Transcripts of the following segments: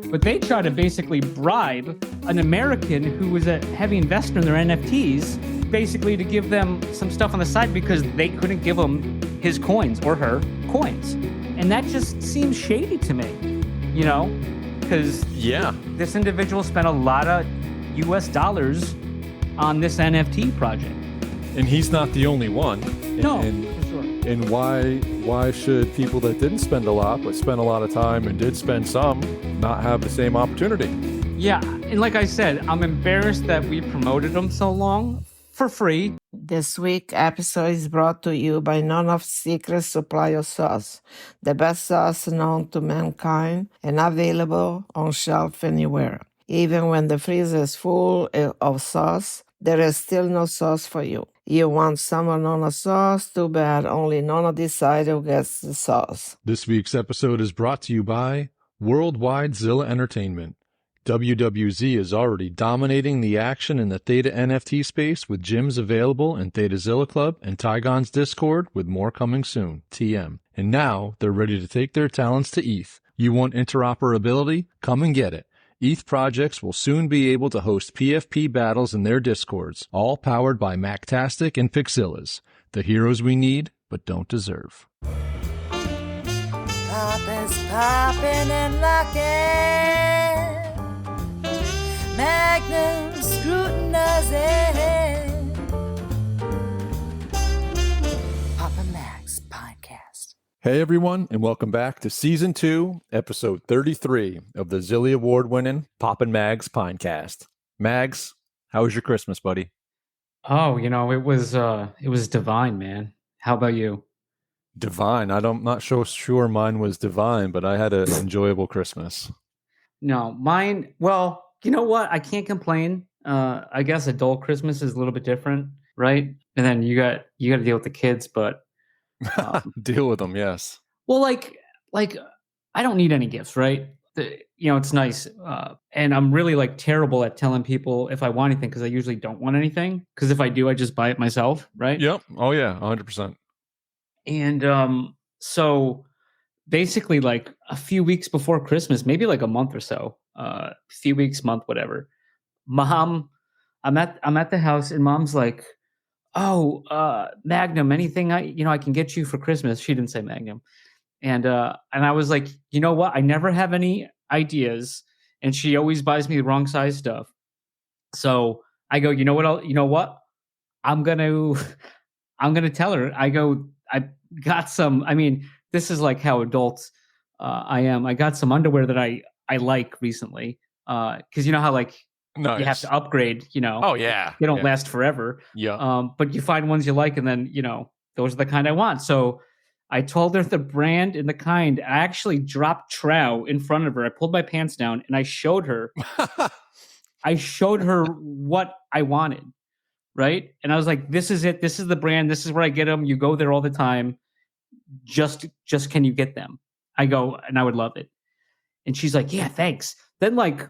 But they try to basically bribe an American who was a heavy investor in their NFTs, basically to give them some stuff on the side because they couldn't give him his coins or her coins. And that just seems shady to me, you know? Because this individual spent a lot of US dollars on this NFT project. And he's not the only one. No, for sure. And why should people that didn't spend a lot but spent a lot of time and did spend some not have the same opportunity? Yeah, and like I said, I'm embarrassed that we promoted them so long for free. This week episode is brought to you by None of Secret Supply of Sauce, the best sauce known to mankind and available on shelf anywhere. Even when the freezer is full of sauce, there is still no sauce for you. You want some of Nona sauce? Too bad. Only Nona decides who gets the sauce. This week's episode is brought to you by Worldwide Zilla Entertainment. WWZ is already dominating the action in the Theta NFT space with gyms available in Theta Zilla Club and Tygon's Discord with more coming soon, TM. And now they're ready to take their talents to ETH. You want interoperability? Come and get it. ETH projects will soon be able to host PFP battles in their Discords, all powered by Mactastic and Pixillas, the heroes we need but don't deserve. Poppin's poppin' and lockin', Magnum scrutinizing. Poppin' Max Podcast. Hey everyone, and welcome back to Season 2, Episode 33 of the Zilly Award-winning Poppin' Mags Pinecast. Mags, how was your Christmas, buddy? Oh, you know, it was divine, man. How about you? Divine. I'm not sure mine was divine, but I had an enjoyable Christmas. No, mine, well, you know what? I can't complain. I guess adult Christmas is a little bit different, right? And then you got to deal with the kids, but Deal with them, yes. well, like I don't need any gifts, right? It's nice. And I'm really like terrible at telling people if I want anything because I usually don't want anything. Because if I do, I just buy it myself, right? Yep. Oh yeah, 100%. And so basically like a few weeks before Christmas, maybe like a month or so, few weeks, month, whatever. Mom, I'm at the house and Mom's like, "Oh, Magnum, anything I can get you for Christmas?" She didn't say Magnum. And I was like, "You know what? I never have any ideas and she always buys me the wrong size stuff." So I go, "You know what? I'm going to tell her." I go, "I got some, I mean, this is like how adults I am. I got some underwear that I like recently. Cuz you know how like Nice. you have to upgrade, Oh yeah. They don't Yeah. last forever. Yeah. But you find ones you like and then, those are the kind I want." So I told her the brand and the kind. I actually dropped trow in front of her. I pulled my pants down and I showed her what I wanted. Right. And I was like, "This is it. This is the brand. This is where I get them. You go there all the time. Just can you get them?" I go, "And I would love it." And she's like, "Yeah, thanks." Then like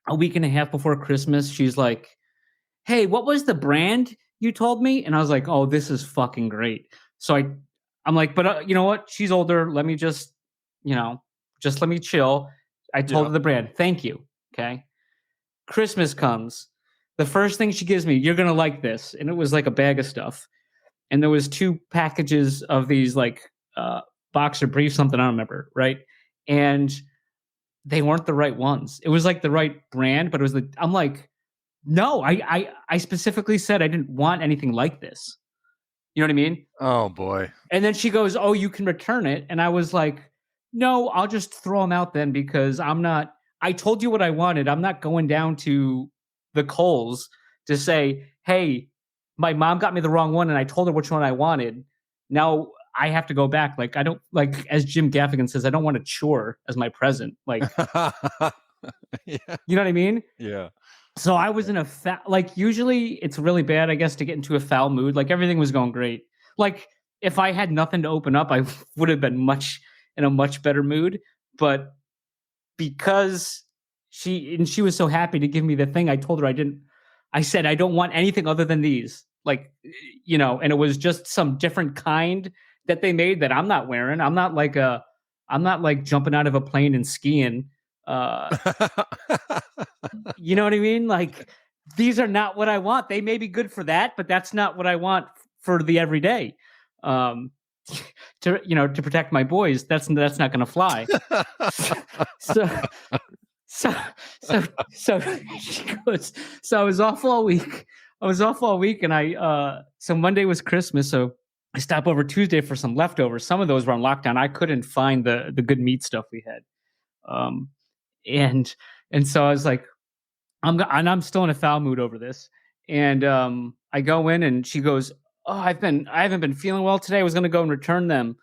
a week and a half before Christmas, she's like, "Hey, what was the brand you told me?" And I was like, "Oh, this is fucking great." So I'm like, "But you know what? She's older. Let me just let me chill." I told her the brand. "Thank you." Okay. Christmas comes. The first thing she gives me, "You're going to like this." And it was like a bag of stuff. And there was 2 packages of these like boxer briefs, something I don't remember. Right. And they weren't the right ones. It was like the right brand, but I'm like, "No, I specifically said I didn't want anything like this." You know what I mean? Oh boy. And then she goes, "Oh, you can return it." And I was like, "No, I'll just throw them out then because I told you what I wanted. I'm not going down to the Kohl's to say, 'Hey, my mom got me the wrong one and I told her which one I wanted.' Now I have to go back." Like, I don't, like, as Jim Gaffigan says, I don't want a chore as my present. Like, Yeah. you know what I mean? Yeah. So I was in usually it's really bad, I guess, to get into a foul mood. Like everything was going great. Like if I had nothing to open up, I would have been in a much better mood. But because she was so happy to give me the thing, I told her I said, "I don't want anything other than these." Like, and it was just some different kind that they made that I'm not wearing. I'm not like jumping out of a plane and skiing Uh, you know what I mean? Like, these are not what I want. They may be good for that, but that's not what I want for the everyday. Um, to protect my boys, that's not going to fly. so, so, so she goes. So I was off all week. And so Monday was Christmas, so I stopped over Tuesday for some leftovers. Some of those were on lockdown. I couldn't find the good meat stuff we had. And so I was like, I'm still in a foul mood over this. And I go in and she goes, "Oh, I haven't been feeling well today. I was going to go and return them,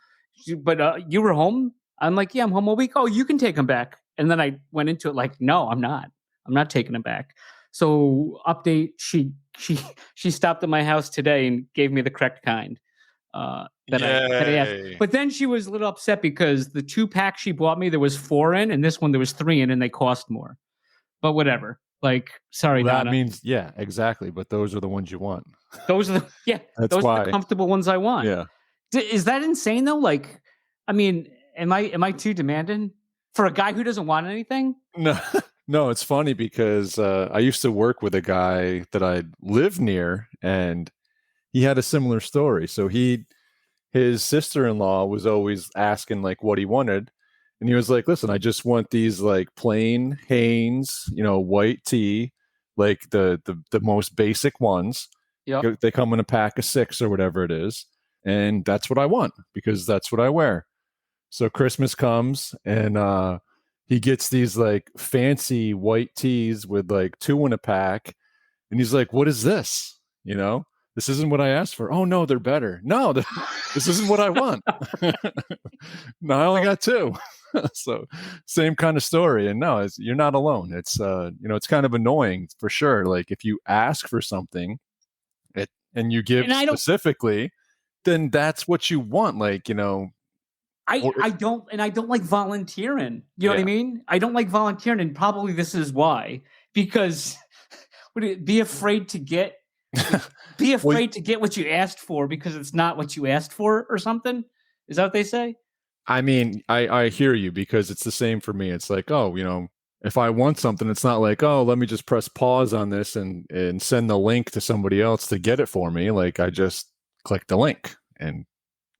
but you were home." I'm like, "Yeah, I'm home all week." "Oh, you can take them back." And then I went into it like, "No, I'm not taking them back." So update, she stopped at my house today and gave me the correct kind. That I asked. But then she was a little upset because the 2-pack she bought me, there was 4 in, and this one there was 3 in, and they cost more. But whatever. Like, sorry, That Donna. means, yeah, exactly. But those are the ones you want. Those are the comfortable ones I want. Yeah. Is that insane though? Like, I mean, am I too demanding for a guy who doesn't want anything? No, no, it's funny because I used to work with a guy that I lived near, and he had a similar story. So his sister-in-law was always asking like what he wanted, and he was like, "Listen, I just want these like plain Hanes, white tee, like the most basic ones. Yeah. They come in a pack of 6 or whatever it is, and that's what I want because that's what I wear." So Christmas comes, and he gets these like fancy white tees with like 2 in a pack, and he's like, "What is this? This isn't what I asked for." "Oh no, they're better." "No, this isn't what I want." "No, I only got 2." So same kind of story. And no, you're not alone. It's it's kind of annoying for sure. Like if you ask for something and you give specifically, then that's what you want. Like, I don't like volunteering. You know what I mean? I don't like volunteering, and probably this is why. Because be afraid to get to get what you asked for because it's not what you asked for or something. Is that what they say? I mean, I hear you because it's the same for me. It's like, oh, if I want something, it's not like, oh, let me just press pause on this and send the link to somebody else to get it for me. Like I just click the link and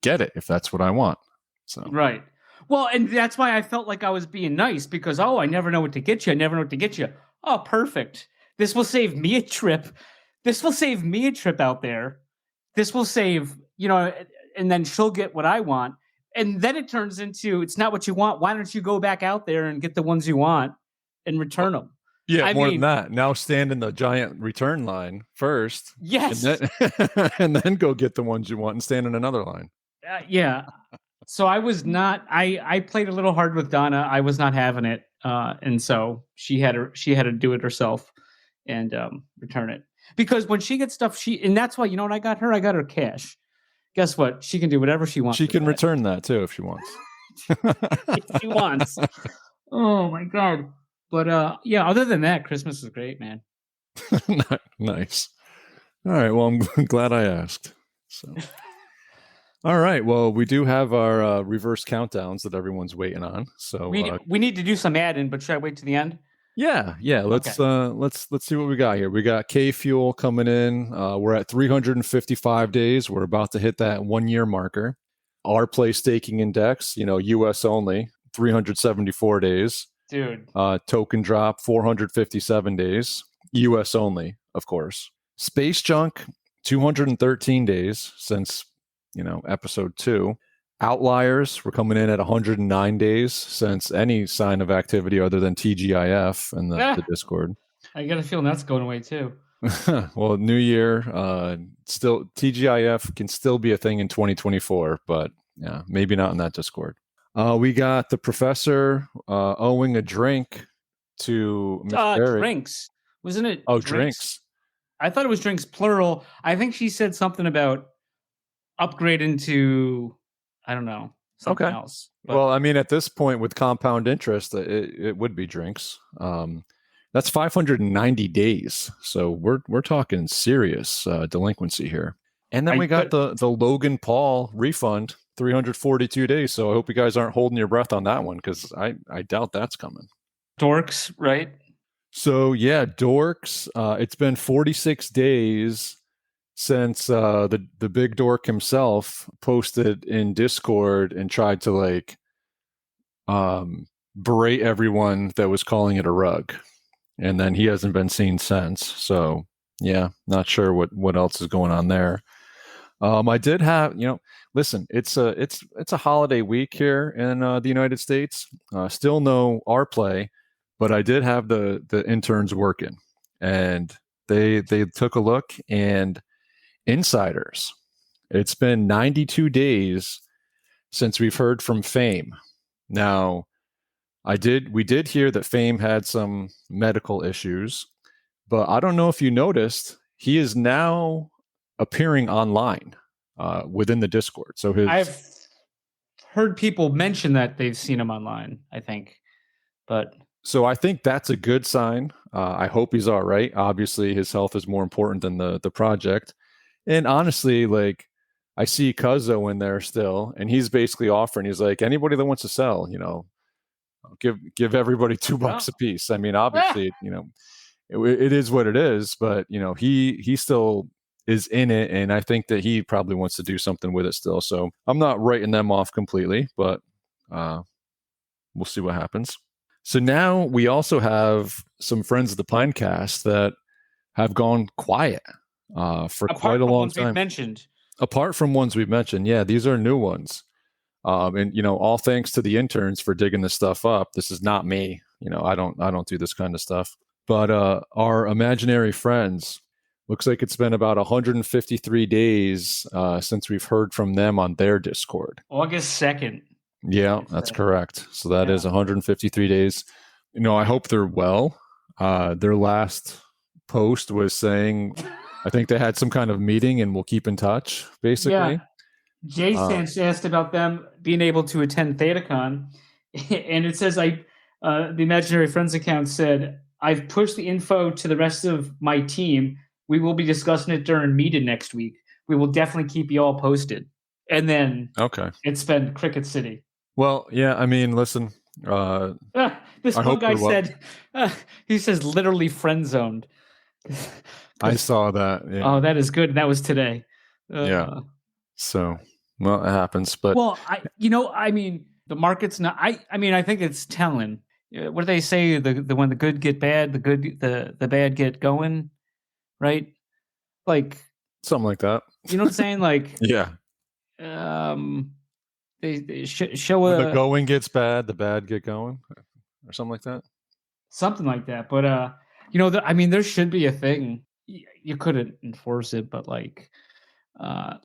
get it if that's what I want. So right. Well, and that's why I felt like I was being nice because, oh, I never know what to get you. I never know what to get you. Oh, perfect. This will save me a trip. Out there. This will save, and then she'll get what I want. And then it turns into, it's not what you want. Why don't you go back out there and get the ones you want and return them? Yeah, more than that. Now stand in the giant return line first. Yes. And then go get the ones you want and stand in another line. Yeah. So I was not, I played a little hard with Donna. I was not having it. And so she had to do it herself and return it. Because when she gets stuff, and that's why, what I got her? I got her cash. Guess what? She can do whatever she wants. She can return that too if she wants. If she wants. Oh my God. But other than that, Christmas is great, man. Nice. All right. Well, I'm glad I asked. So, all right. Well, we do have our reverse countdowns that everyone's waiting on. So we need to do some add-in, but should I wait to the end? Yeah. Let's see what we got here. We got K Fuel coming in. We're at 355 days. We're about to hit that 1-year marker. Our Play Staking Index, US only, 374 days. Dude. Token Drop, 457 days. US only, of course. Space Junk, 213 days since, episode 2. Outliers, we're coming in at 109 days since any sign of activity other than TGIF and the Discord. I got a feeling that's going away too. Well, new year, still TGIF can still be a thing in 2024, but yeah, maybe not in that Discord. We got the professor owing a drink to Miss Barry. Drinks, wasn't it? Oh, drinks. I thought it was drinks plural. I think she said something about upgrading to, I don't know, something else. But well, I mean, at this point with compound interest, it would be drinks. That's 590 days, so we're talking serious delinquency here. And then we got the Logan Paul refund, 342 days. So I hope you guys aren't holding your breath on that one because I doubt that's coming. Dorks, right? So yeah, dorks. It's been 46 days since the big dork himself posted in Discord and tried to like berate everyone that was calling it a rug, and then he hasn't been seen since. So yeah, not sure what else is going on there. I did have, listen, it's a holiday week here in the United States. Still no our play, but I did have the interns working, and they took a look, and insiders. It's been 92 days since we've heard from Fame. Now, we did hear that Fame had some medical issues, but I don't know if you noticed, he is now appearing online within the Discord. So I've heard people mention that they've seen him online, I think. So I think that's a good sign. I hope he's all right. Obviously, his health is more important than the project. And honestly, like, I see Cuzzo in there still, and he's basically offering. He's like, anybody that wants to sell, give everybody $2 a piece. I mean, obviously, it is what it is, but he still is in it, and I think that he probably wants to do something with it still. So I'm not writing them off completely, but we'll see what happens. So now we also have some friends of the Pinecast that have gone quiet for quite a long time. Apart from ones we've mentioned, yeah, these are new ones. And all thanks to the interns for digging this stuff up. This is not me. I don't do this kind of stuff. But our imaginary friends, looks like it's been about 153 days since we've heard from them on their Discord. August 2nd. Yeah, that's correct. So that is 153 days. I hope they're well. Their last post was saying, I think they had some kind of meeting and we'll keep in touch, basically. Yeah. Jason asked about them being able to attend ThetaCon, and it says, the Imaginary Friends account said, I've pushed the info to the rest of my team. We will be discussing it during meeting next week. We will definitely keep you all posted. And then it's been Cricket City. Well, yeah, I mean, listen. This one guy said, he says literally friend zoned. I saw that. Yeah. Oh, that is good. That was today. Yeah. So, well, it happens. But the market's not. I think it's telling. What do they say? The when the good get bad, the bad get going, right? Like something like that. You know what I'm saying? Like yeah. They show when the going gets bad, the bad get going, or something like that. Something like that. But there should be a thing. You couldn't enforce it, but like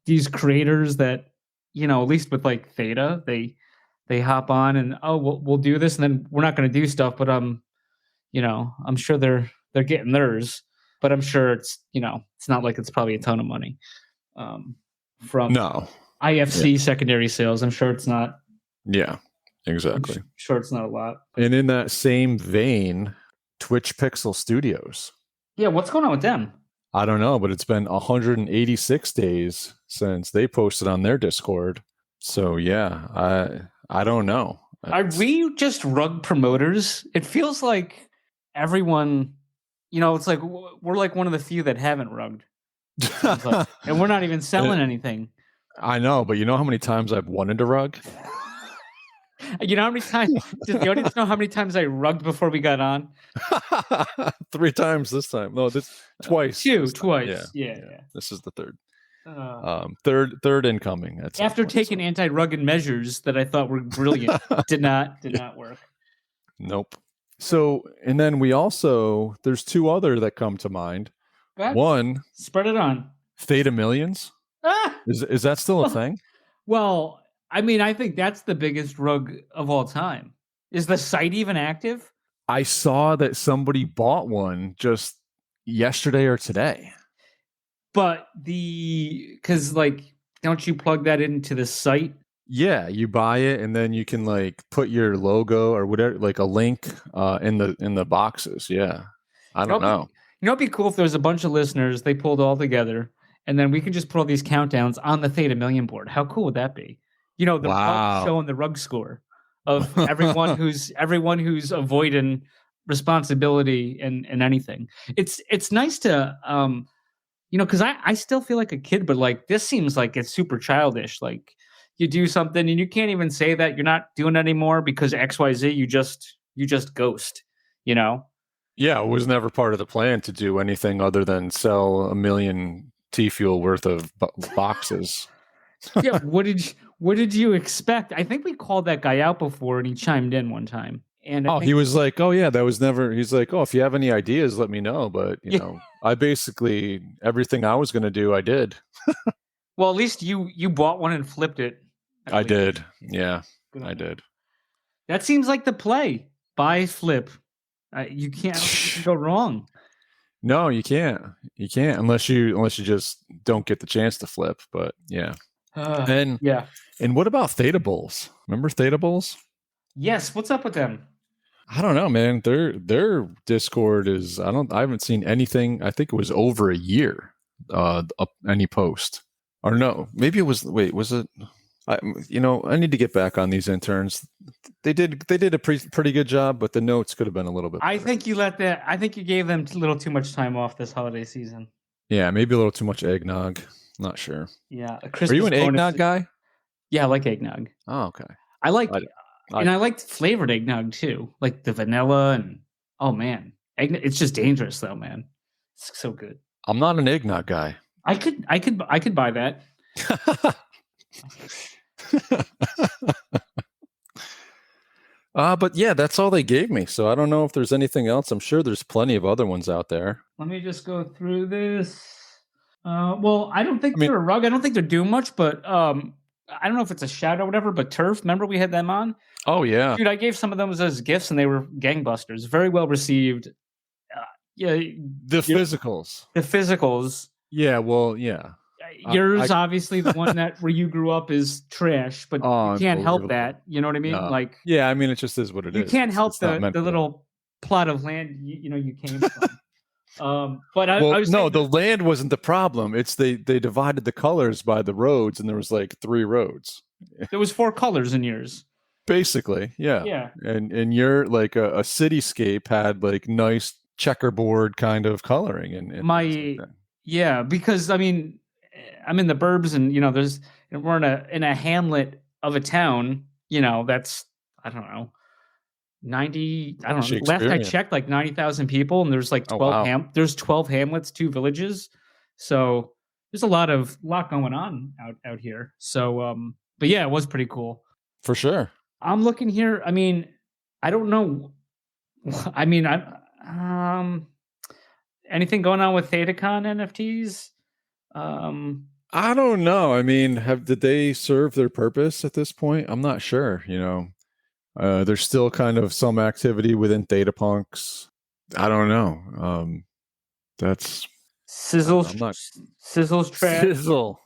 these creators that at least with like Theta, they hop on and we'll do this, and then we're not going to do stuff, but I'm sure they're getting theirs, but I'm sure it's it's not like it's probably a ton of money from IFC secondary sales. I'm sure it's not. Yeah, exactly. I'm sure it's not a lot. And in that same vein, Twitch Pixel Studios. Yeah, what's going on with them? I don't know, but it's been 186 days since they posted on their Discord. So yeah, I don't know. Are we just rug promoters? It feels like everyone, it's like we're like one of the few that haven't rugged. And we're not even selling anything. I know, but you know how many times I've wanted to rug? You know how many times? Does the audience know how many times I rugged before we got on? 3 times this time. No, twice. Twice. Yeah. This is the third. Third incoming. After taking anti-rugged measures that I thought were brilliant, did not work. Nope. So, and then there's 2 other that come to mind. One, spread it on. Theta Millions. Is that still a thing? Well, I think that's the biggest rug of all time. Is the site even active? I saw that somebody bought one just yesterday or today. But because don't you plug that into the site? Yeah, you buy it and then you can like put your logo or whatever, like a link in the boxes. Yeah, I don't know. It'd be cool if there was a bunch of listeners. They pulled all together, and then we can just put all these countdowns on the Theta Million board. How cool would that be? The pub showing the rug score of everyone who's avoiding responsibility and anything. It's nice to because I still feel like a kid, but like this seems like it's super childish. Like you do something and you can't even say that you're not doing it anymore because XYZ, you just ghost, you know? Yeah, it was never part of the plan to do anything other than sell 1 million T-Fuel worth of boxes. Yeah, what did you expect? I think we called that guy out before and he chimed in one time. And I think, He was like, "Oh yeah, that was never." He's like, "Oh, if you have any ideas, let me know." But you Yeah. know, I basically everything I was going to do, I did. well, at least you bought one and flipped it. at I least. did. Yeah, Good I on you. did. That seems like the play. Buy, flip. You can't, I don't think you can go wrong. No, you can't. You can't unless you just don't get the chance to flip. But yeah. And Yeah. and what about Theta Bulls? Remember Theta Bulls? Yes. What's up with them? I don't know, man. Their Discord is I haven't seen anything. I think it was over a year. Up any post or no? Maybe it was. Wait, was it? I need to get back on these interns. They did a pretty good job, but the notes could have been a little bit. I better. think you gave them a little too much time off this holiday season. Yeah, maybe a little too much eggnog. Not sure. Yeah. Are you an eggnog guy? Yeah, I like eggnog. Oh, okay. I liked flavored eggnog too, like the vanilla and oh man, it's just dangerous though, man. It's so good. I'm not an eggnog guy. I could buy that. But yeah, that's all they gave me. So I don't know if there's anything else. I'm sure there's plenty of other ones out there. Let me just go through this. Well, I don't think they're a rug. I don't think they're doing much, but I don't know if it's a shout or whatever. But Turf, remember we had them on? Oh yeah, dude, I gave some of them as gifts, and they were gangbusters. Very well received. Yeah, the physicals. The physicals. Yeah, well, yeah. Yours, obviously, the one where you grew up is trash, but you can't help that. You know what I mean? No. Like, yeah, I mean, it just is what it is. You can't help it's the little plot of land you came from. But I was no, the land wasn't the problem. It's they divided the colors by the roads, and there was like 3 roads. There was 4 colors in yours. Basically, yeah. Yeah. And your like a cityscape had like nice checkerboard kind of coloring and yeah, because I mean, I'm in the burbs, and we're in a hamlet of a town. That's I don't know. 90, I don't know. Last I checked, like 90,000 people, and there's like 12 there's 12 hamlets, 2 villages. So there's a lot going on out here. So but yeah, it was pretty cool. For sure. I'm looking here. I mean, I don't know. I mean, anything going on with ThetaCon NFTs? I don't know. I mean, did they serve their purpose at this point? I'm not sure, there's still kind of some activity within ThetaPunks. I don't know. That's Sizzle's trash. Sizzle.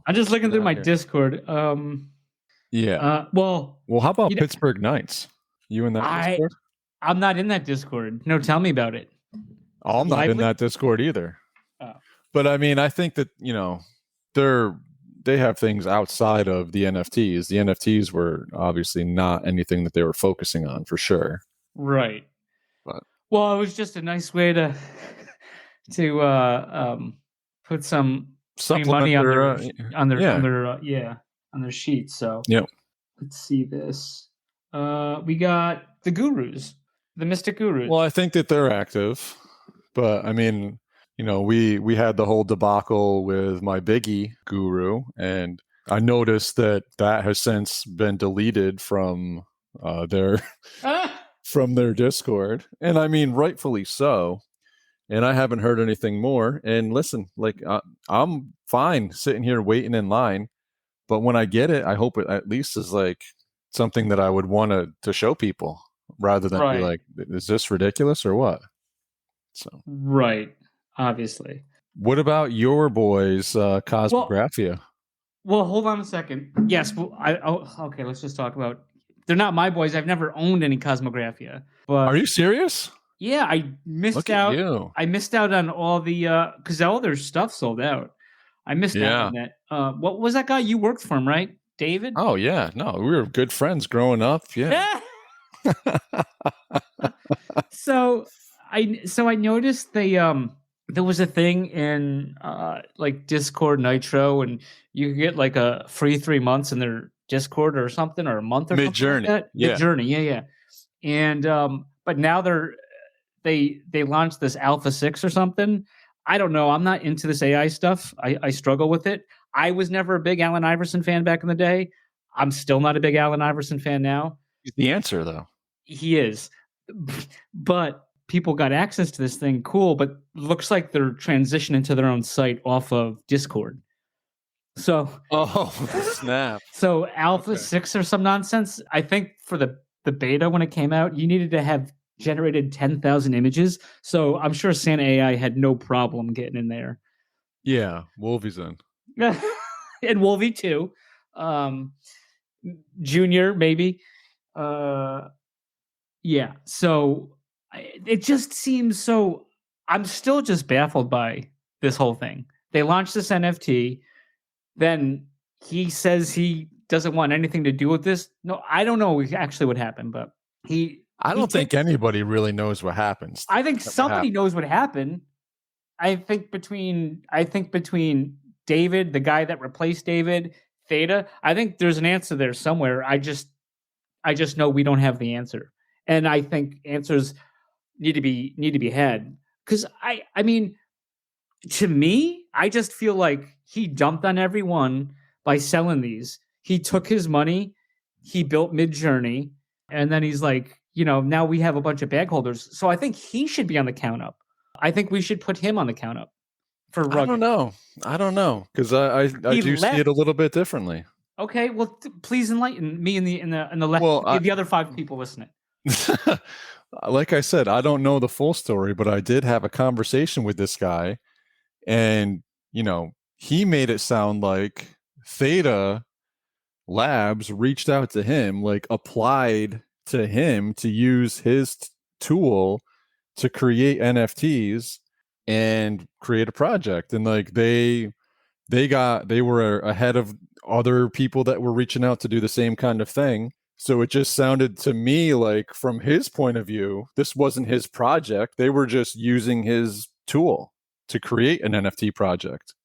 I'm just looking through my Discord. Yeah. Well, how about Pittsburgh Knights? You in that Discord? I'm not in that Discord. No, tell me about it. Oh, I'm not in that Discord either. Oh. But I mean, I think that, they have things outside of the NFTs. The NFTs were obviously not anything that they were focusing on for sure. Right. But well, it was just a nice way to put some money on their sheets. So yep. Let's see this. We got the Gurus, the Mystic Gurus. Well, I think that they're active, but I mean, we had the whole debacle with my Biggie Guru, and I noticed that has since been deleted from their Discord, and I mean, rightfully so. And I haven't heard anything more. And listen, like I'm fine sitting here waiting in line, but when I get it, I hope it at least is like something that I would want to show people rather than be like, is this ridiculous or what? So right. Obviously. What about your boys, Cosmographia? Well, hold on a second. Yes. Well, okay. Let's just talk about. They're not my boys. I've never owned any Cosmographia. But are you serious? Yeah, I missed out. I missed out on all the because all their stuff sold out. I missed out on that. What was that guy? You worked for him, right? David? Oh yeah, no, we were good friends growing up. Yeah. So I noticed there was a thing in like Discord Nitro, and you could get like a free 3 months in their Discord or something, or a month or something Midjourney, like that. yeah. Midjourney, yeah. And but now they launched this Alpha 6 or something. I don't know. I'm not into this AI stuff. I struggle with it. I was never a big Allen Iverson fan back in the day. I'm still not a big Allen Iverson fan now. He's the answer, though. He is. But people got access to this thing. Cool. But looks like they're transitioning to their own site off of Discord. So, oh, snap. So Alpha 6 or some nonsense. I think for the beta when it came out, you needed to have generated 10,000 images. So I'm sure Santa AI had no problem getting in there. Yeah, Wolvie's in. And Wolvie too. Junior, maybe. Yeah. So it just seems so. I'm still just baffled by this whole thing. They launched this NFT. Then he says he doesn't want anything to do with this. No, I don't know actually what happened, but I don't think anybody really knows what happens. I think somebody knows what happened. I think between David, the guy that replaced David, Theta, I think there's an answer there somewhere. I just know we don't have the answer. And I think answers need to be had. Because I mean, to me, I just feel like he dumped on everyone by selling these. He took his money, he built Midjourney, and then he's like, now we have a bunch of bag holders. So I think he should be on the count up. I think we should put him on the count up for Rugged. I don't know. Because I do see it a little bit differently. Okay, well, please enlighten me and the other 5 people listening. Like I said, I don't know the full story, but I did have a conversation with this guy, and he made it sound like Theta Labs reached out to him, like applied to him to use his tool to create NFTs and create a project, and like they were ahead of other people that were reaching out to do the same kind of thing. So it just sounded to me like, from his point of view, this wasn't his project. They were just using his tool to create an NFT project.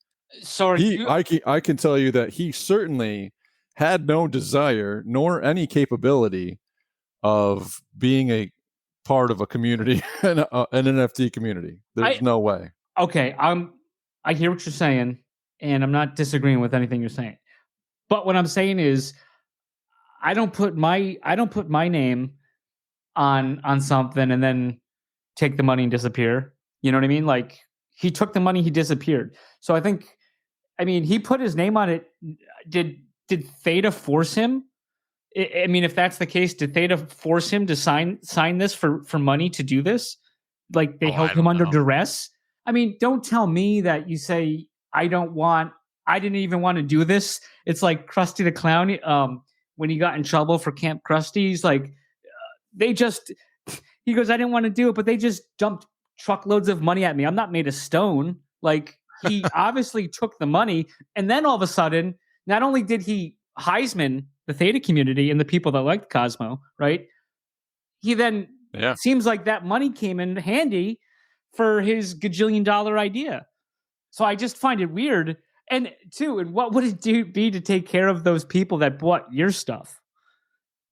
So I can tell you that he certainly had no desire nor any capability of being a part of a community, an NFT community. There's no way. Okay, I hear what you're saying, and I'm not disagreeing with anything you're saying. But what I'm saying is, I don't put my name on something and then take the money and disappear. You know what I mean? Like, he took the money, he disappeared. So I mean, he put his name on it. Did Theta force him? I mean, if that's the case, did Theta force him to sign this for money to do this? Like, they held him under duress? I mean, don't tell me that you say, I didn't even want to do this. It's like Krusty the Clown. When he got in trouble for Camp Krusty, he's like, he goes, I didn't want to do it, but they just dumped truckloads of money at me. I'm not made of stone. Like, he obviously took the money. And then all of a sudden, not only did he Heisman the Theta community and the people that liked Cosmo, right? He then seems like that money came in handy for his gajillion-dollar idea. So I just find it weird. And what would it be to take care of those people that bought your stuff?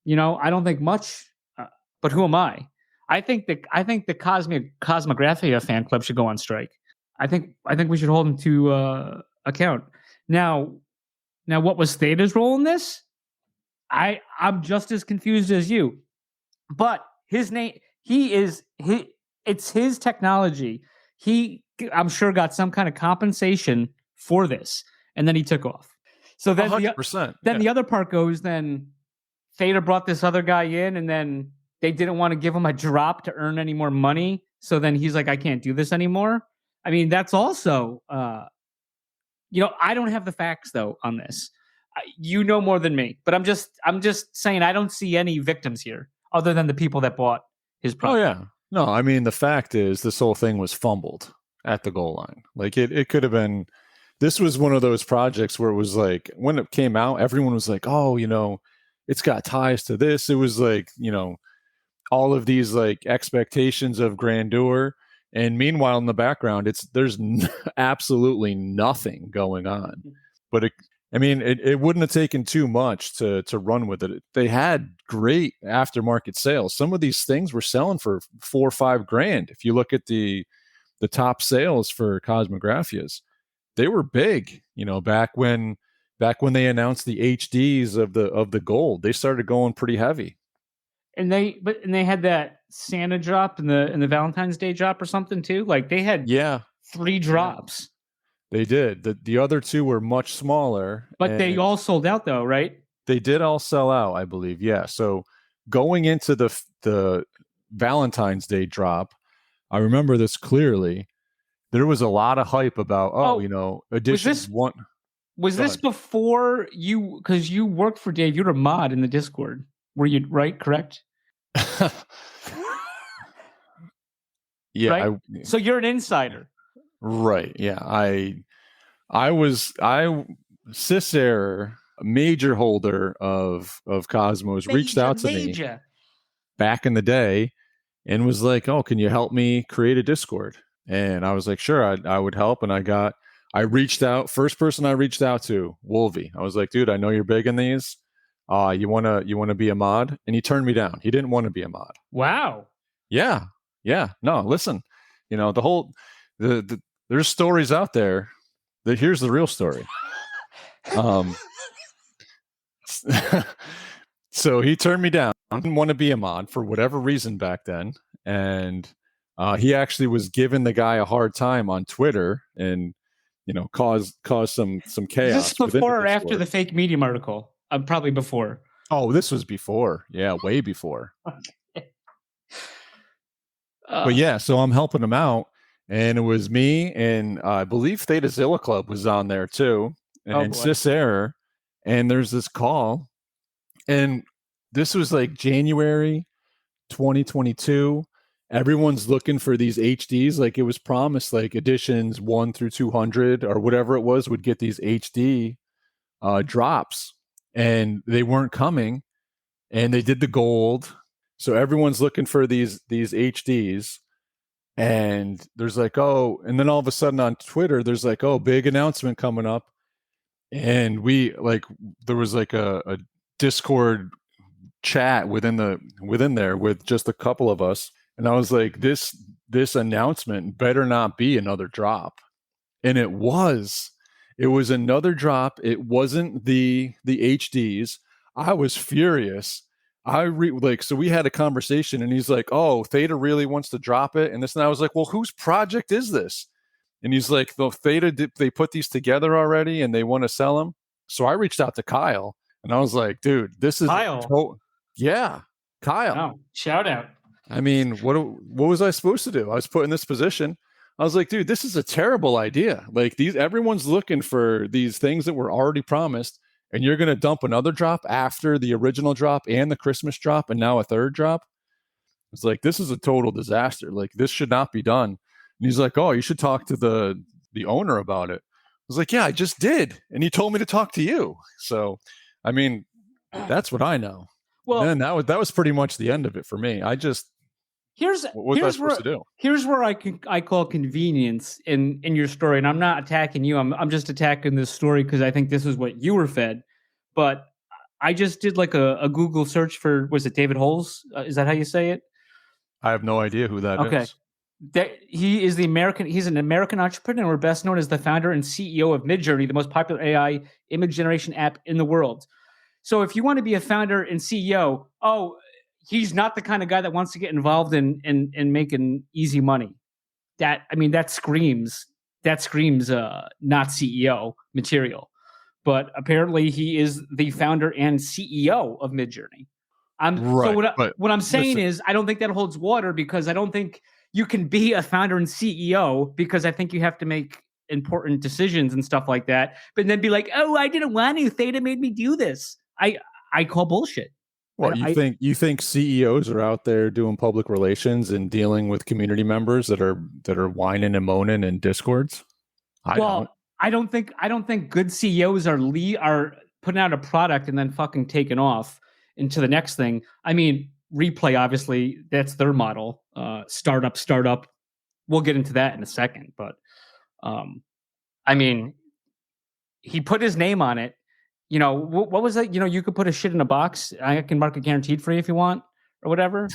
I don't think much, but who am I? I think the Cosmographia fan club should go on strike. I think we should hold him to account. Now, what was Theta's role in this? I'm just as confused as you. But his name, it's his technology. I'm sure got some kind of compensation for this, and then he took off. So then 100%. The other part goes, then Theta brought this other guy in, and then they didn't want to give him a drop to earn any more money. So then he's like, I can't do this anymore. I mean, that's also, I don't have the facts though on this. You know more than me, but I'm just saying I don't see any victims here other than the people that bought his product. Oh yeah, no, I mean the fact is this whole thing was fumbled at the goal line. Like it could have been this was one of those projects where it was like, when it came out, everyone was like, oh, it's got ties to this. It was like, all of these like expectations of grandeur. And meanwhile, in the background, there's absolutely nothing going on. But it wouldn't have taken too much to run with it. They had great aftermarket sales. Some of these things were selling for $4 or $5,000. If you look at the top sales for Cosmographias, they were big. Back when they announced the HDs of the gold, they started going pretty heavy. And they had that Santa drop and the Valentine's Day drop or something too. Like they had 3 drops. They did. The other 2 were much smaller. But they all sold out though, right? They did all sell out, I believe. Yeah. So going into the Valentine's Day drop, I remember this clearly. There was a lot of hype about editions one. Was this before you? Because you worked for Dave. You were a mod in the Discord. Were you right? Correct. Yeah. Right? So you're an insider. Right. Yeah. I was Cisair, a major holder of Cosmos, reached out to me back in the day and was like, oh, can you help me create a Discord? And I was like, sure, I would help. And I reached out, first person I reached out to, Wolvie. I was like, dude, I know you're big in these. You wanna be a mod? And he turned me down. He didn't want to be a mod. Wow. Yeah. Yeah. No, listen, there's stories out there. Here's the real story. So he turned me down. I didn't want to be a mod for whatever reason back then. And he actually was giving the guy a hard time on Twitter and, caused some chaos. Is this before or after the fake Medium article? Probably before. Oh, this was before. Yeah, way before. Okay. But yeah, so I'm helping him out. And it was me, and I believe Theta Zilla Club was on there too, and Cisair. And there's this call, and this was like January 2022. Everyone's looking for these HDs. Like it was promised, like editions 1 through 200 or whatever it was would get these HD drops, and they weren't coming. And they did the gold, so everyone's looking for these HDs. And there's like, oh, and then all of a sudden on Twitter, there's like, oh, big announcement coming up. And there was like a Discord chat within there with just a couple of us. And I was like, this announcement better not be another drop. And it was another drop. It wasn't the HDs. I was furious. So we had a conversation and he's like, oh, Theta really wants to drop it and this, and I was like, well, whose project is this? And he's like, the Theta, they put these together already and they want to sell them. So I reached out to Kyle and I was like, dude, this is Kyle. Yeah, Kyle. Oh, shout out. I mean, what was I supposed to do? I was put in this position. I was like, dude, this is a terrible idea. Like everyone's looking for these things that were already promised. And you're going to dump another drop after the original drop and the Christmas drop and now a third drop? It's like, this is a total disaster. Like, this should not be done. And he's like, oh, you should talk to the owner about it. I was like, yeah, I just did. And he told me to talk to you. So, I mean, that's what I know. Well, and then that was pretty much the end of it for me. What was I supposed to do? Here's where I call convenience in your story, and I'm not attacking you. I'm just attacking this story because I think this is what you were fed. But I just did like a Google search for, was it David Holes? Is that how you say it? I have no idea who that is. He's an American entrepreneur, best known as the founder and CEO of Midjourney, the most popular AI image generation app in the world. So if you want to be a founder and CEO, he's not the kind of guy that wants to get involved in making easy money. That screams not CEO material. But apparently he is the founder and CEO of Midjourney. So what I'm saying is I don't think that holds water because I don't think you can be a founder and CEO because I think you have to make important decisions and stuff like that. But then be like, oh, I didn't want to. Theta made me do this. I call bullshit. Well, you think CEOs are out there doing public relations and dealing with community members that are whining and moaning in Discords? I don't. I don't think good CEOs are putting out a product and then fucking taking off into the next thing. I mean, Replay, obviously, that's their model. Startup. We'll get into that in a second, but I mean, he put his name on it. You know, what was that? You know, you could put a shit in a box. I can mark it guaranteed for you if you want, or whatever.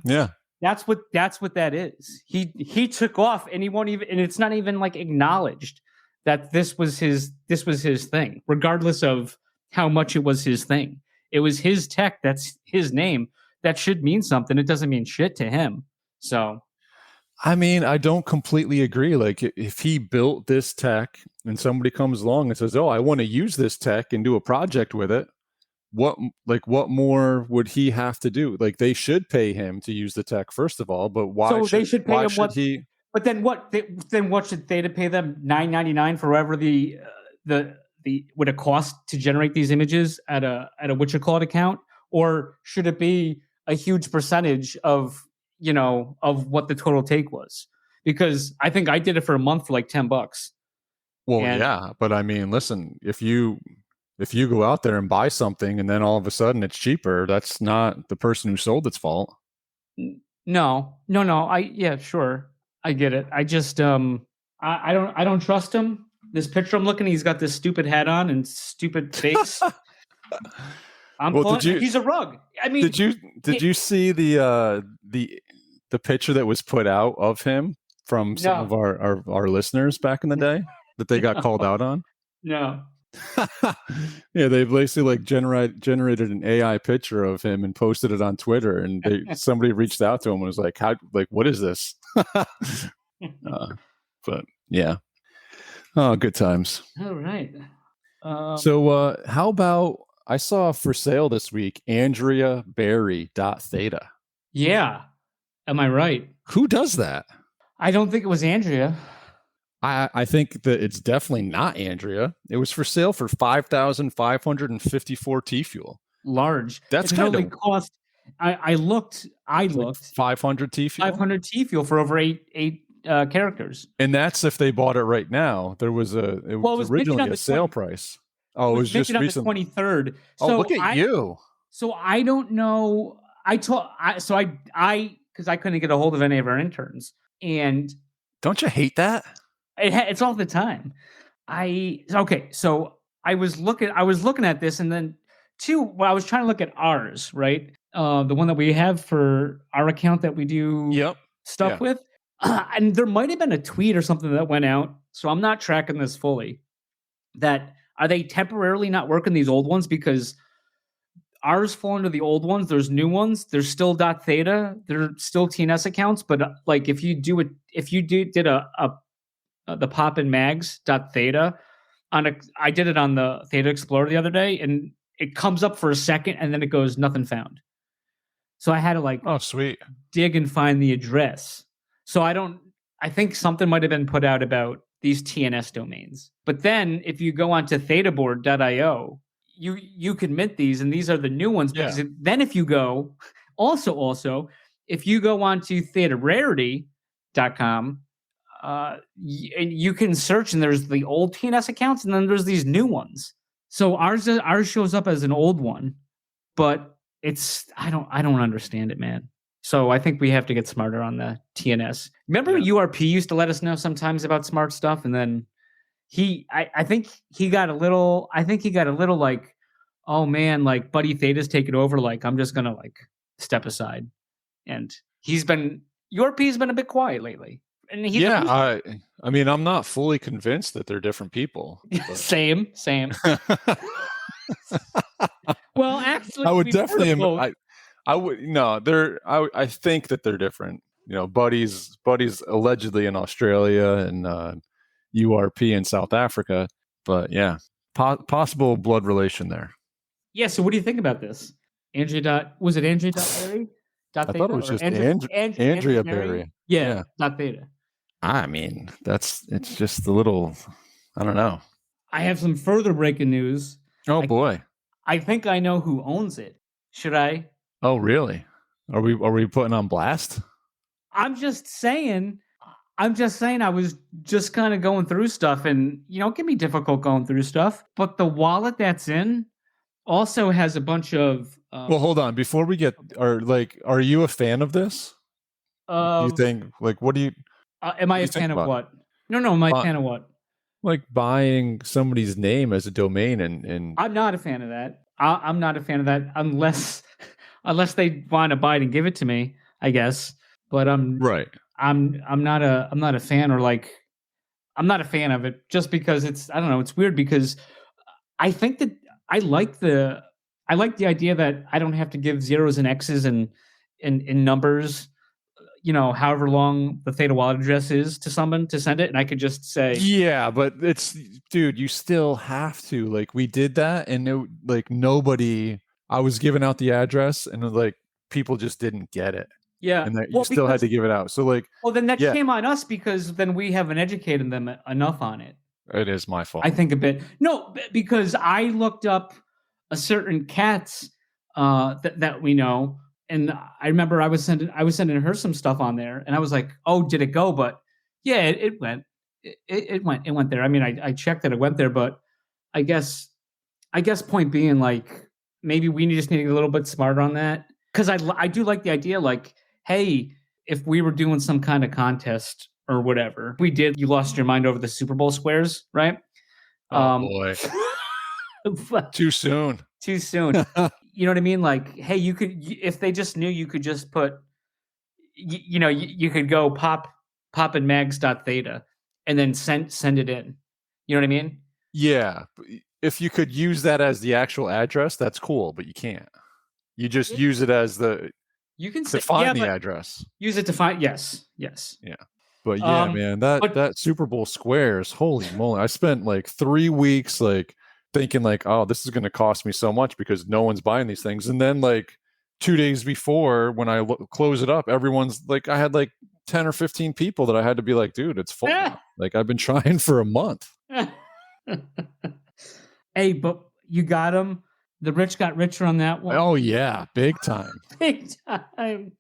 Yeah. That's what that is. He took off, and he won't even, and it's not even like acknowledged that this was his thing, regardless of how much it was his thing. It was his tech. That's his name. That should mean something. It doesn't mean shit to him. So, I mean, I don't completely agree. Like, if he built this tech and somebody comes along and says, "Oh, I want to use this tech and do a project with it," what more would he have to do? Like, they should pay him to use the tech, first of all. But why? So they should pay him what? He? But then what? Then what should they pay them? $9.99 for whatever the would it cost to generate these images at a WhatChat account, or should it be a huge percentage of what the total take was? Because I think I did it for a month for like $10. Well, yeah, but I mean, listen, if you go out there and buy something and then all of a sudden it's cheaper, that's not the person who sold its fault. No. Sure, I get it. I just I don't trust him. This picture I'm looking, he's got this stupid hat on and stupid face. He's a rug. I mean, did you see the picture that was put out of him from some of our listeners back in the day that they got called out on? No. Yeah, they basically like generated an AI picture of him and posted it on Twitter, and somebody reached out to him and was like, "How? Like, what is this?" But yeah, oh, good times. All right. So, how about, I saw for sale this week, AndreaBerry.Theta. Yeah, am I right? Who does that? I don't think it was Andrea. I think that it's definitely not Andrea. It was for sale for 5,554 T fuel. Large. That's kind of cost. I looked. 500 T fuel. 500 T fuel for over eight characters. And that's if they bought it right now. There was it was originally a sale price. Oh, it was just recently. On the 23rd. So oh, look at you. So I don't know. I because I couldn't get a hold of any of our interns, and don't you hate that? It's all the time. So I was looking at this, and then I was trying to look at ours, right? The one that we have for our account that we do stuff with. And there might have been a tweet or something that went out. So I'm not tracking this fully. That are they temporarily not working these old ones because ours fall into the old ones? There's new ones. There's still .theta. They're still TNS accounts, but like if you did the pop and mags .theta I did it on the Theta Explorer the other day, and it comes up for a second and then it goes nothing found. So I had to dig and find the address. So I think something might have been put out about these TNS domains. But then if you go onto thetaboard.io, you can mint these, and these are the new ones. Yeah. Because then if you go also if you go onto thetararity.com, you can search, and there's the old TNS accounts, and then there's these new ones. So ours shows up as an old one, but I don't understand it, man. So I think we have to get smarter on the TNS. Remember, URP used to let us know sometimes about smart stuff, and then I think he got a little like, oh man, like Buddy Theta's taken over. Like I'm just gonna like step aside, and URP's been a bit quiet lately. And I mean, I'm not fully convinced that they're different people. Same. Well, actually, I would definitely. I would no. I think that they're different. You know, Buddy's allegedly in Australia and URP in South Africa. But yeah, possible blood relation there. Yeah. So what do you think about this? Was it Andrea.Berry? I thought it was just Andrea Berry. Yeah. .theta. I mean, it's just a little, I don't know. I have some further breaking news. Oh boy. I think I know who owns it. Should I? Oh really? Are we putting on blast? I'm just saying, I'm just saying, I was just kind of going through stuff, and it can be difficult going through stuff. But the wallet that's in also has a bunch of. Well, hold on. Before we get, are you a fan of this? Do you think, what do you? Am I do a you think fan of about what? No, am I a fan of what? Like buying somebody's name as a domain and I'm not a fan of that. I'm not a fan of that unless they want to buy it and give it to me, I guess. But right. I'm not a fan, or I'm not a fan of it just because I don't know, it's weird because I think that I like the idea that I don't have to give zeros and X's and numbers, however long the Theta wallet address is to someone to send it, and I could just say, yeah, but dude, you still have to, we did that, and nobody. I was giving out the address, and people just didn't get it. yeah, and you still had to give it out. So well, then that yeah. came on us because then we haven't educated them enough on it. It is my fault. I think a bit. No, because I looked up a certain Katz that we know, and I remember I was sending her some stuff on there, and I was like, "Oh, did it go?" But yeah, it went. It went there. I mean, I checked that it went there, but I guess point being, maybe we just need to get a little bit smarter on that, because I do like the idea, hey, if we were doing some kind of contest or whatever, you lost your mind over the Super Bowl squares, right? Oh boy. Too soon. Too soon. You know what I mean? Hey, you could, if they just knew, you could just put, you could go popandmags.theta and then send it in. You know what I mean? Yeah. If you could use that as the actual address, that's cool, but you can't. You just use it as you can find the address. Use it to find. Yes. Yeah. But yeah, man, that Super Bowl squares, holy moly. I spent 3 weeks thinking oh, this is going to cost me so much because no one's buying these things. And then 2 days before, when I close it up, everyone's I had 10 or 15 people that I had to be dude, it's full. I've been trying for a month. Hey, but you got them. The rich got richer on that one. Oh yeah, big time. Big time.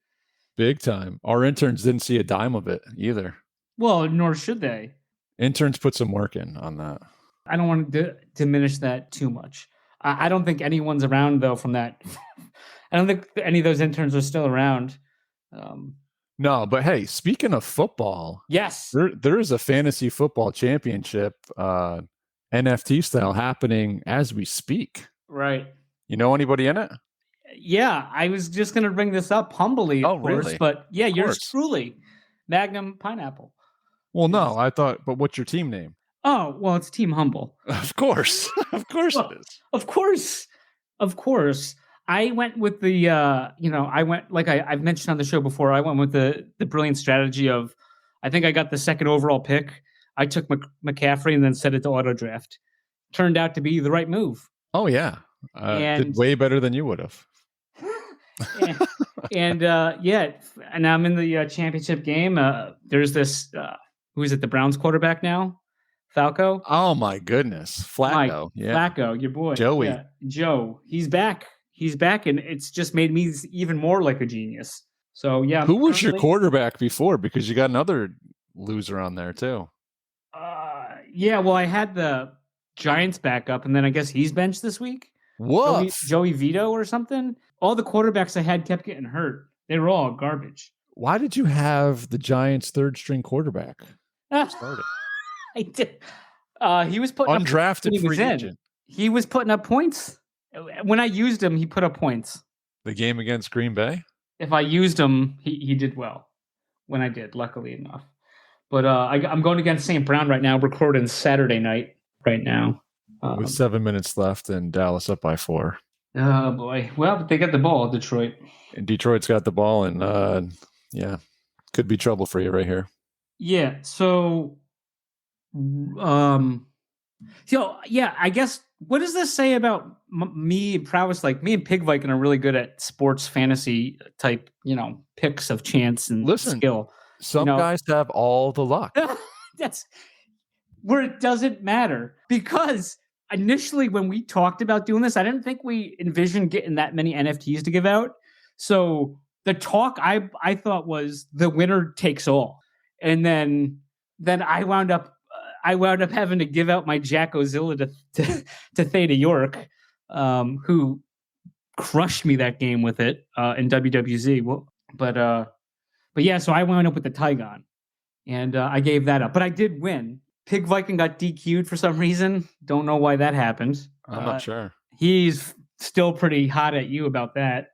Big time. Our interns didn't see a dime of it either. Well, nor should they. Interns put some work in on that. I don't want to diminish that too much. I don't think anyone's around, though, from that. I don't think any of those interns are still around. No, but hey, speaking of football, yes, there is a fantasy football championship, NFT style, happening as we speak. Right. You know anybody in it? Yeah, I was just going to bring this up humbly, of course. Really? But yeah, yours truly, Magnum Pineapple. Well, no, I thought, but what's your team name? Oh, well, it's Team Humble. Of course. Of course it is. Of course. I went with the, I went, I've mentioned on the show before, I went with the brilliant strategy of, I think I got the second overall pick. I took McCaffrey and then set it to auto draft. Turned out to be the right move. Oh, yeah. Did way better than you would have. and I'm in the championship game. There's this, who is it, the Browns quarterback now? Falco? Oh, my goodness. Flacco. Flacco, your boy. Joey. Yeah. Joe. He's back. And it's just made me even more like a genius. So, yeah. Who was your quarterback before? Because you got another loser on there, too. Well, I had the Giants backup, and then I guess he's benched this week. What? Joey Vito or something? All the quarterbacks I had kept getting hurt. They were all garbage. Why did you have the Giants' third-string quarterback started? I did. He was putting undrafted free agent. He was putting up points. When I used him, he put up points. The game against Green Bay? If I used him, he did well. When I did, luckily enough. But I'm going against St. Brown right now, recording Saturday night right now. With 7 minutes left and Dallas up by 4. Oh, boy. Well, they got the ball, Detroit. And Detroit's got the ball, and could be trouble for you right here. Yeah, so... I guess, what does this say about me and prowess? Me and Pig Viking are really good at sports fantasy type, picks of chance and skill. Some guys have all the luck. That's where it doesn't matter, because initially when we talked about doing this, I didn't think we envisioned getting that many NFTs to give out. So the talk I thought was the winner takes all. and then I wound up having to give out my Jack Ozilla to Theta York, who crushed me that game with it in WWZ. Well, but yeah, so I wound up with the Tygon, and I gave that up. But I did win. Pig Viking got DQ'd for some reason. Don't know why that happened. I'm not sure. He's still pretty hot at you about that.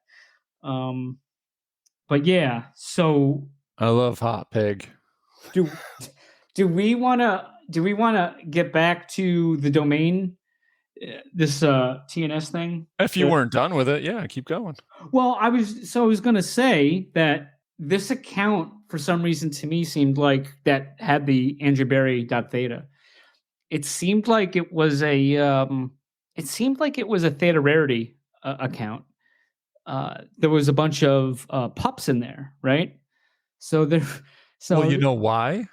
But yeah, so I love Hot Pig. do we want to get back to the domain, this TNS thing? If you weren't done with it, yeah, keep going. Well, I was going to say that this account, for some reason, to me seemed like that had the andrewberry.theta. It seemed like it was a Theta Rarity account. There was a bunch of pups in there, right? So Well, you know why?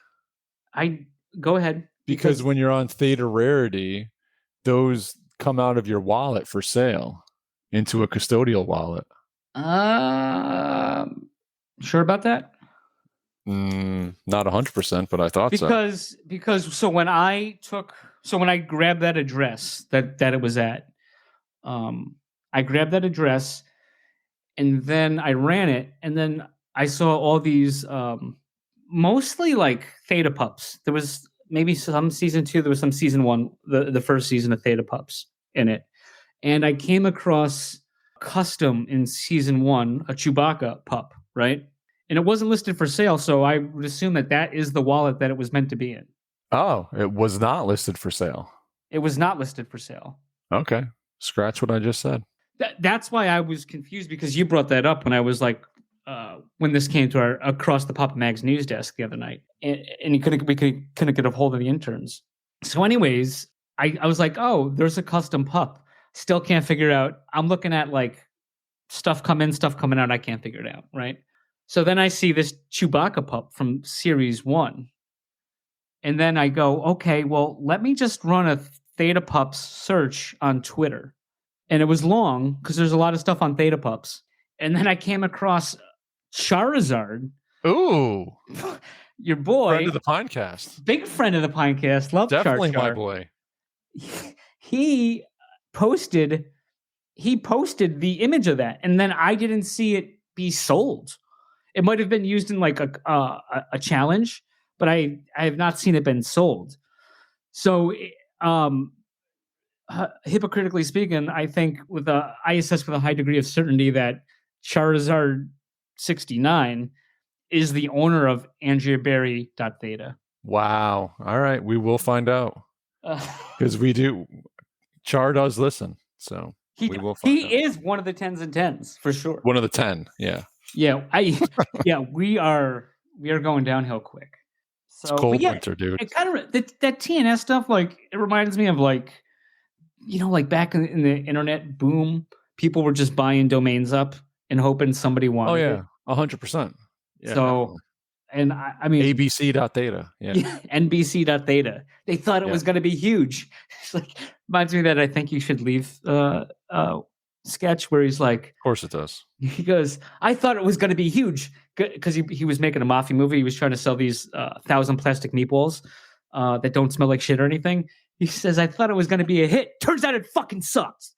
I go ahead. Because when you're on Theta Rarity, those come out of your wallet for sale into a custodial wallet. Sure about that? Not 100%, but I thought so. Because when I grabbed that address that it was at, I grabbed that address and then I ran it, and then I saw all these mostly like Theta pups. There was maybe some season 2, there was some season 1, the first season of Theta pups in it. And I came across custom in season 1, a Chewbacca pup, right? And it wasn't listed for sale, so I would assume that is the wallet that it was meant to be in. Oh, it was not listed for sale. It was not listed for sale. Okay. Scratch what I just said. That's why I was confused, because you brought that up when I was like, when this came to our Across the Papa Mags news desk the other night, and we couldn't get a hold of the interns. So anyways, I was like, oh, there's a custom pup. Still can't figure out. I'm looking at like stuff come in, stuff coming out. I can't figure it out, right? So then I see this Chewbacca pup from series 1. And then I go, okay, well, let me just run a Theta Pups search on Twitter. And it was long because there's a lot of stuff on Theta Pups. And then I came across Charizard. Ooh. Your boy. Friend of the podcast. Big friend of the podcast. Love Definitely Char. my boy. He posted the image of that. And then I didn't see it be sold. It might have been used in like a challenge, but I have not seen it been sold. So, hypocritically speaking, I think I assess with a high degree of certainty that Charizard 69 is the owner of andreaberry.theta. Wow. All right. We will find out. Because we do. Char does listen. So we will find out. He is one of the 10s and 10s for sure. One of the 10. Yeah. Yeah. We are going downhill quick. So, it's cold winter, dude. It kind of that TNS stuff, like it reminds me of like, like back in the internet boom, people were just buying domains up and hoping somebody wanted. Oh yeah, 100%. Yeah, so, and I mean, ABC.theta. Yeah. NBC.theta. They thought it was going to be huge. It's like reminds me that I think you should leave sketch where he's like, of course it does. He goes, I thought it was going to be huge because he was making a mafia movie. He was trying to sell these 1,000 plastic meatballs that don't smell like shit or anything. He says, I thought it was going to be a hit. Turns out it fucking sucks.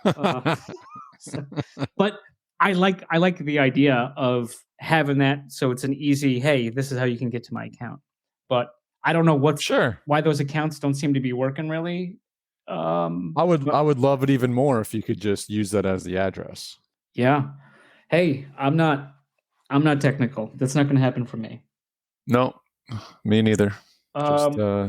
But I like the idea of having that, so it's an easy, hey, this is how you can get to my account. But I don't know why those accounts don't seem to be working really. I would love it even more if you could just use that as the address. Yeah. Hey, I'm not technical. That's not going to happen for me. No, me neither.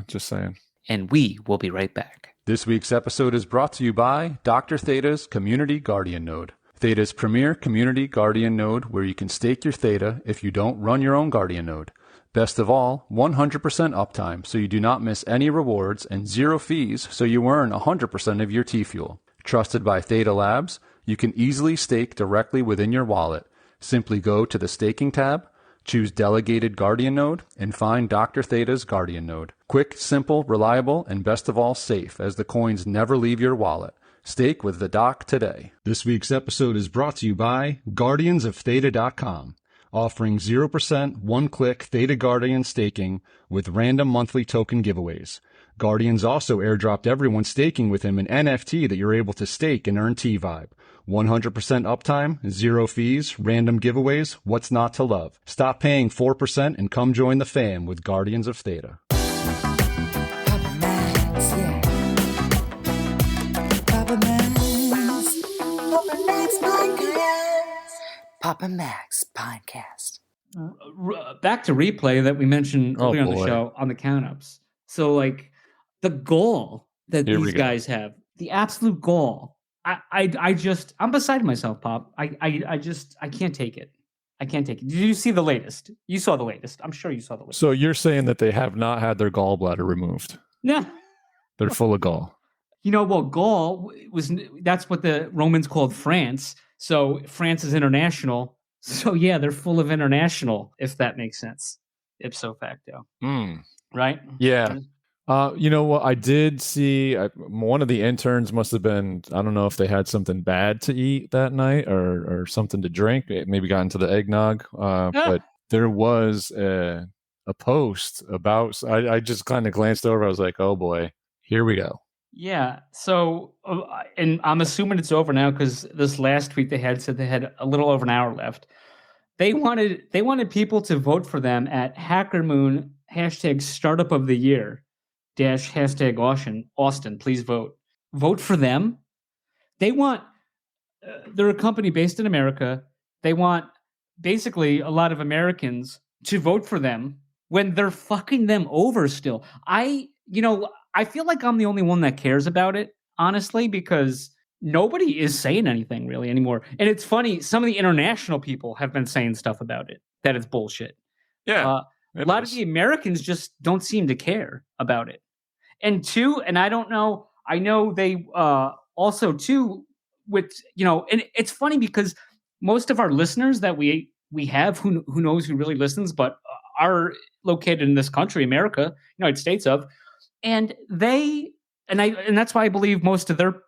Just saying. And we will be right back. This week's episode is brought to you by Dr. Theta's Community Guardian Node. Theta's premier community guardian node where you can stake your Theta if you don't run your own guardian node. Best of all, 100% uptime so you do not miss any rewards and 0 fees so you earn 100% of your T-Fuel. Trusted by Theta Labs, you can easily stake directly within your wallet. Simply go to the staking tab, choose Delegated Guardian Node, and find Dr. Theta's Guardian Node. Quick, simple, reliable, and best of all safe as the coins never leave your wallet. Stake with the Doc today. This week's episode is brought to you by GuardiansOfTheta.com. offering 0% one-click Theta Guardian staking with random monthly token giveaways. Guardians also airdropped everyone staking with him an NFT that you're able to stake and earn T-Vibe. 100% uptime, 0 fees, random giveaways, what's not to love? Stop paying 4% and come join the fam with Guardians of Theta. Papa Max, yeah. Papa Max. Papa Max Podcast. Papa Max Podcast. Back to replay that we mentioned Oh, earlier on the boy. show on the count-ups. So, like, the goal that Here we these go. guys have, the absolute goal. I'm beside myself, Pop. I can't take it. I can't take it. Did you see the latest? You saw the latest. I'm sure you saw the latest. So you're saying that they have not had their gallbladder removed? Yeah. They're full of gall. Well, Gaul that's what the Romans called France. So France is international. So yeah, they're full of international, if that makes sense. Ipso facto. Right? Yeah. You know what? I did see one of the interns must have been, I don't know if they had something bad to eat that night or something to drink. It maybe got into the eggnog. But there was a post about, I just kind of glanced over. I was like, oh boy, here we go. Yeah. So, and I'm assuming it's over now because this last tweet they had said they had a little over an hour left. They wanted people to vote for them at HackerMoon #startup of the year #Austin. Austin, please vote. Vote for them. They want. They're a company based in America. They want basically a lot of Americans to vote for them when they're fucking them over still. I feel like I'm the only one that cares about it, honestly, because nobody is saying anything really anymore. And it's funny, some of the international people have been saying stuff about it, that it's bullshit. Yeah. A lot of the Americans just don't seem to care about it. And two, and I don't know, I know they also too, with, and it's funny because most of our listeners that we have, who knows who really listens, but are located in this country, America, United States of, and that's why I believe most of their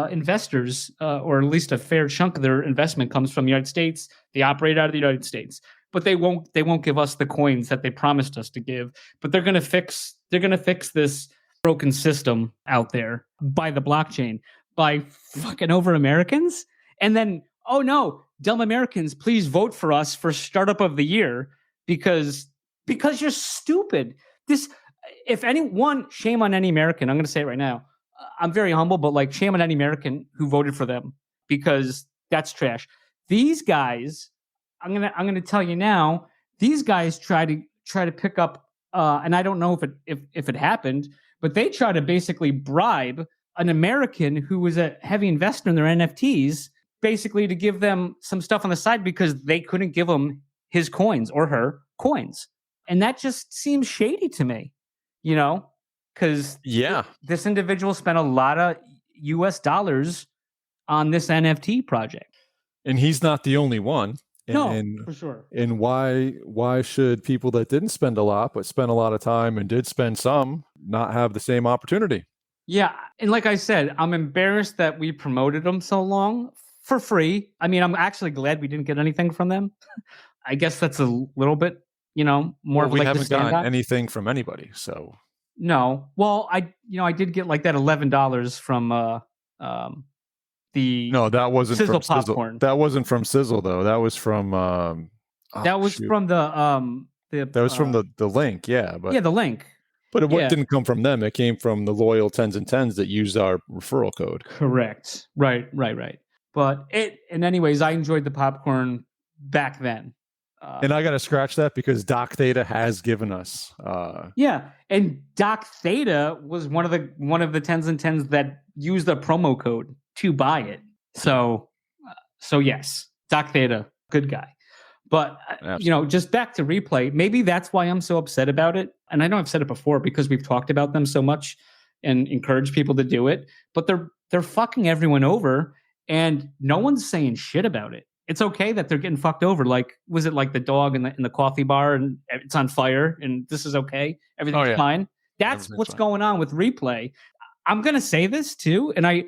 investors, or at least a fair chunk of their investment, comes from the United States. They operate out of the United States, but they won't give us the coins that they promised us to give. But they're gonna fix this broken system out there by the blockchain, by fucking over Americans, and then oh no, dumb Americans, please vote for us for Startup of the Year because you're stupid. If anyone, shame on any American. I'm going to say it right now. I'm very humble, but like shame on any American who voted for them because that's trash. These guys, I'm gonna tell you now. These guys try to pick up, and I don't know if it happened, but they try to basically bribe an American who was a heavy investor in their NFTs, basically to give them some stuff on the side because they couldn't give him his coins or her coins, and that just seems shady to me. Because this individual spent a lot of US dollars on this NFT project. And he's not the only one. No, for sure. And why should people that didn't spend a lot but spent a lot of time and did spend some not have the same opportunity? Yeah, and like I said, I'm embarrassed that we promoted them so long for free. I mean, I'm actually glad we didn't get anything from them. I guess that's a little bit, more of we like haven't the stand gotten anything from anybody, so no. Well, I did get like that $11 from the no, that wasn't Sizzle from Sizzle. popcorn. That wasn't from Sizzle though. That was from from the that was from the link, yeah. But the link. But it didn't come from them. It came from the loyal 10s and 10s that used our referral code. Correct. Right. But anyways, I enjoyed the popcorn back then. And I got to scratch that because Doc Theta has given us. And Doc Theta was one of the 10s and 10s that used the promo code to buy it. So yes, Doc Theta, good guy. But just back to replay. Maybe that's why I'm so upset about it. And I know I've said it before because we've talked about them so much and encouraged people to do it. But they're fucking everyone over, and no one's saying shit about it. It's okay that they're getting fucked over. Like, was it like the dog in the coffee bar and it's on fire and this is okay? Everything's fine. That's what's going on with replay. I'm going to say this too. And I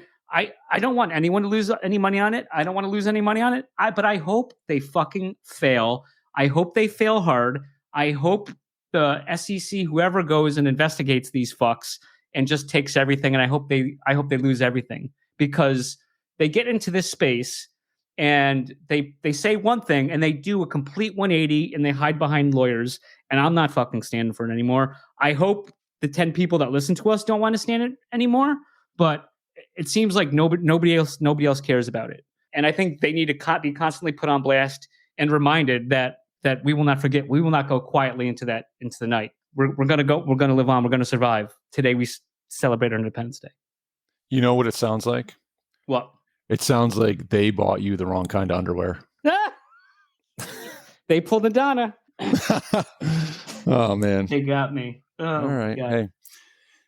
don't want anyone to lose any money on it. I don't want to lose any money on it. But I hope they fucking fail. I hope they fail hard. I hope the SEC, whoever goes and investigates these fucks and just takes everything, and I hope they lose everything, because they get into this space and they say one thing and they do a complete 180 and they hide behind lawyers, and I'm not fucking standing for it anymore. I hope the 10 people that listen to us don't want to stand it anymore, but it seems like nobody else cares about it. And I think they need to be constantly put on blast and reminded that we will not forget. We will not go quietly into the night. We're going to go. We're going to live on. We're going to survive. Today we celebrate our Independence Day. You know what it sounds like? What? It sounds like they bought you the wrong kind of underwear. They pulled a Donna. Oh man, They got me. Oh, all right. God. Hey,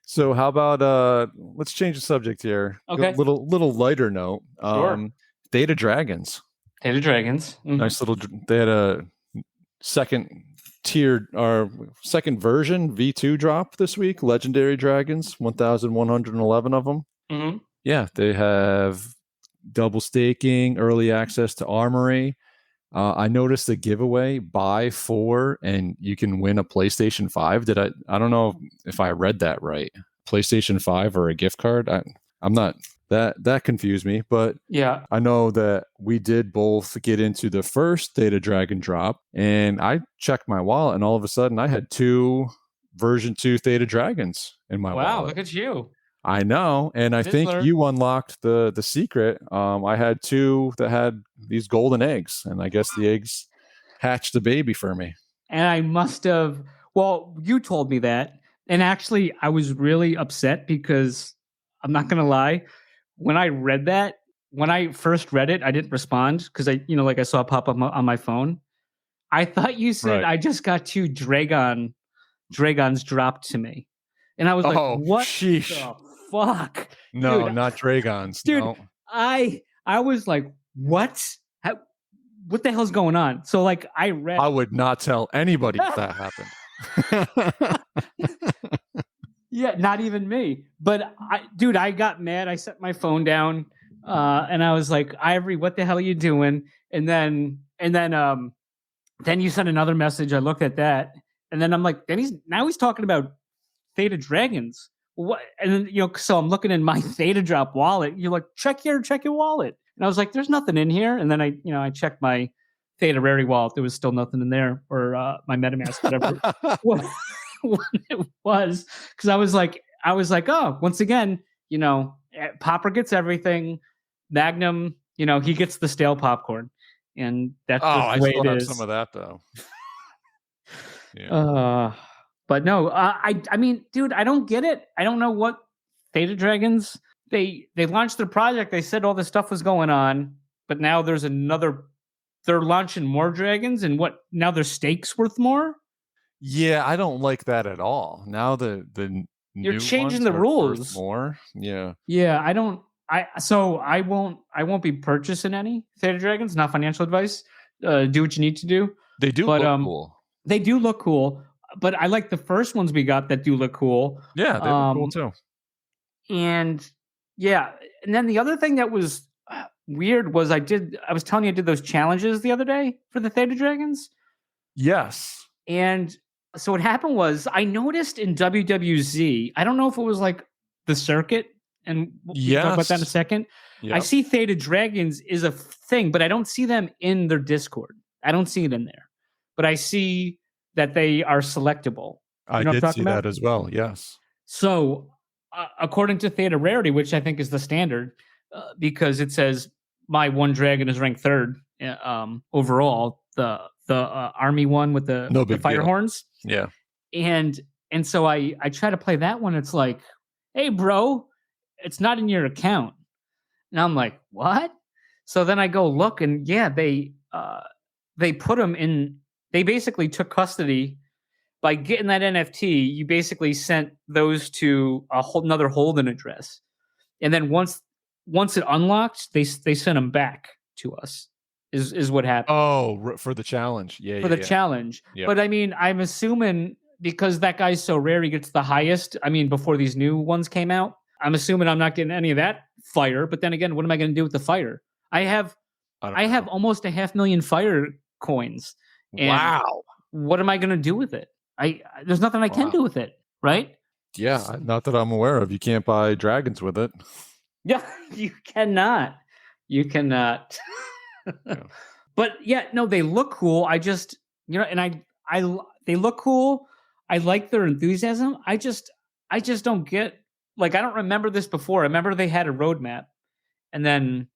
so how about let's change the subject here. Okay. Little lighter note. Sure. Data Dragons. Data Dragons. Mm-hmm. Nice little. They had a second tiered or second version V2 drop this week. Legendary Dragons, 1,111 of them. Mm-hmm. Yeah, they have double staking, early access to Armory. I noticed the giveaway, buy 4 and you can win a PlayStation 5. I don't know if I read that right. PlayStation 5 or a gift card. I'm not that confused me, but Yeah. I know that we did both get into the first Data Dragon drop, and I checked my wallet and all of a sudden I had 2 version 2 Theta Dragons in my Wow. wallet. Look at you. I know, and I think Fizzler. you unlocked the secret. I had 2 that had these golden eggs, and I guess the eggs hatched a baby for me. And I must have. Well, you told me that, and actually, I was really upset because I'm not gonna lie. When I read that, when I first read it, I didn't respond because I saw it pop up on my phone. I thought you said Right. I just got 2 dragons dropped to me, and I was like, "What sheesh. the fuck?" No, Dude, not Dragons. dude, No. I was like, "What? What the hell's going on?" So like, I read. I would not tell anybody if that happened. Yeah, not even me. But I got mad. I set my phone down, and I was like, "Ivory, what the hell are you doing?" And then you sent another message. I looked at that, and then I'm like, he's talking about Theta Dragons. What? And then so I'm looking in my Theta Drop wallet. You're like, check your wallet, and I was like, "There's nothing in here." And then I checked my Theta Rarity wallet. There was still nothing in there, or my MetaMask, whatever. what it was, because I was like, oh, once again, Popper gets everything. Magnum, he gets the stale popcorn, and that's just I the way still it have is. some of that though. Yeah. But no, I mean, dude, I don't get it. I don't know what Theta Dragons. They launched their project. They said all this stuff was going on, but now there's another. They're launching more dragons, and what? Now their stake's worth more. Yeah, I don't like that at all. Now the You're new changing ones the are worth rules. more. Yeah. Yeah, I don't. I won't be purchasing any Theta Dragons. Not financial advice. Do what you need to do. They do But, look cool. They do look cool, but I like the first ones we got that do look cool. Yeah, they look cool too. And yeah, and then the other thing that was weird was I was telling you I did those challenges the other day for the Theta Dragons. Yes. And so what happened was I noticed in WWZ, I don't know if it was like the circuit, and we'll talk about that in a second. Yep. I see Theta Dragons is a thing, but I don't see them in their Discord. I don't see it in there. But I see that they are selectable. I know what I'm did talking see about? that as well. Yes. So according to Theta Rarity, which I think is the standard, because it says my one dragon is ranked 3rd overall, the army one with the fire deal. horns. Yeah. And so I try to play that one. It's like, hey, bro, it's not in your account. And I'm like, what? So then I go look, and yeah, they put them in. They basically took custody by getting that NFT. You basically sent those to another holding address, and then once it unlocked, they sent them back to us. Is what happened. Oh, for the challenge. Yeah. For the challenge. Yep. But I mean, I'm assuming because that guy's so rare, he gets the highest. I mean, before these new ones came out, I'm assuming I'm not getting any of that fire. But then again, what am I going to do with the fire? I have almost 500,000 fire coins, And Wow. what am I going to do with it? There's nothing I can Wow. do with it, right? Yeah, not that I'm aware of. You can't buy dragons with it. Yeah, you cannot. You cannot. Yeah. But yeah, no, they look cool. I just, and they look cool. I like their enthusiasm. I just don't get, like, I don't remember this before. I remember they had a roadmap, and then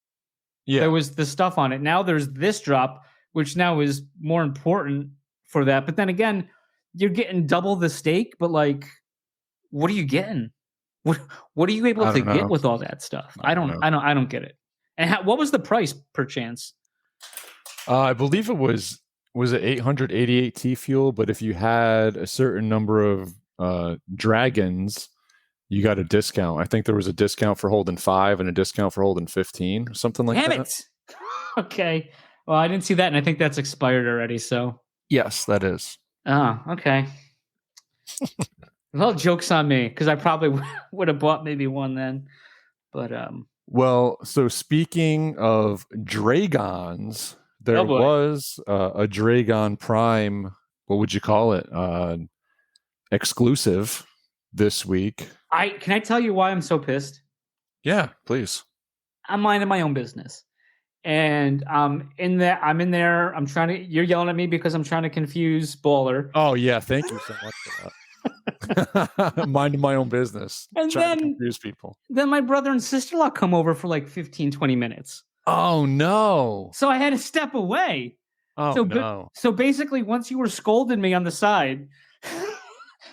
Yeah. there was the stuff on it. Now there's this drop, which now is more important for that. But then again, you're getting double the stake, but like, what are you getting? What are you able I to don't get know. with all that stuff? I I don't don't know. I don't get it. And what was the price per chance? I believe it was it 888 T fuel, but if you had a certain number of dragons, you got a discount. I think there was a discount for holding 5 and a discount for holding 15, or something like Damn that. it. Okay. Well, I didn't see that, and I think that's expired already. So, Yes, that is. okay. Well, joke's on me, because I probably would have bought maybe one then. But Well, so speaking of dragons, there Oh, boy. was a Dragon Prime, what would you call it? Exclusive this week. can I tell you why I'm so pissed? Yeah, please. I'm minding my own business. And I'm in there. I'm trying to. You're yelling at me because I'm trying to confuse Baller. Oh yeah, thank you so much for that. Minding my own business. And trying to then- confuse people. Then my brother and sister-in-law come over for like 15, 20 minutes. Oh no. So I had to step away. Oh So, no. So basically, once you were scolding me on the side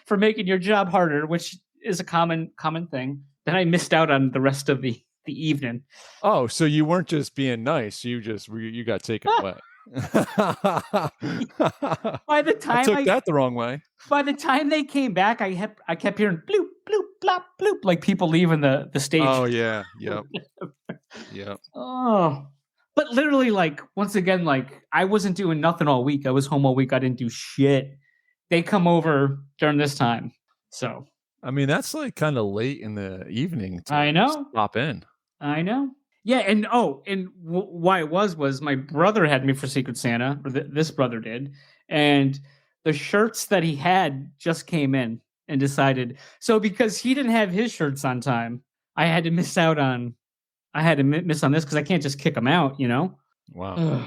for making your job harder, which is a common thing, then I missed out on the rest of the evening. Oh, so you weren't just being nice, you got taken away. By the I time took that the wrong way. by the time they came back, I kept hearing bloop bloop blop bloop, like people leaving the stage. Oh yeah. Yep. Yep. Oh. But literally, like, once again, like, I wasn't doing nothing all week. I was home all week. I didn't do shit. They come over during this time. So I mean, that's like kind of late in the evening to I know. pop in. I know. Yeah, and why it was my brother had me for Secret Santa, or this brother did, and the shirts that he had just came in and decided. So because he didn't have his shirts on time, I had to miss out on. I had to miss on this because I can't just kick them out, you know. Wow.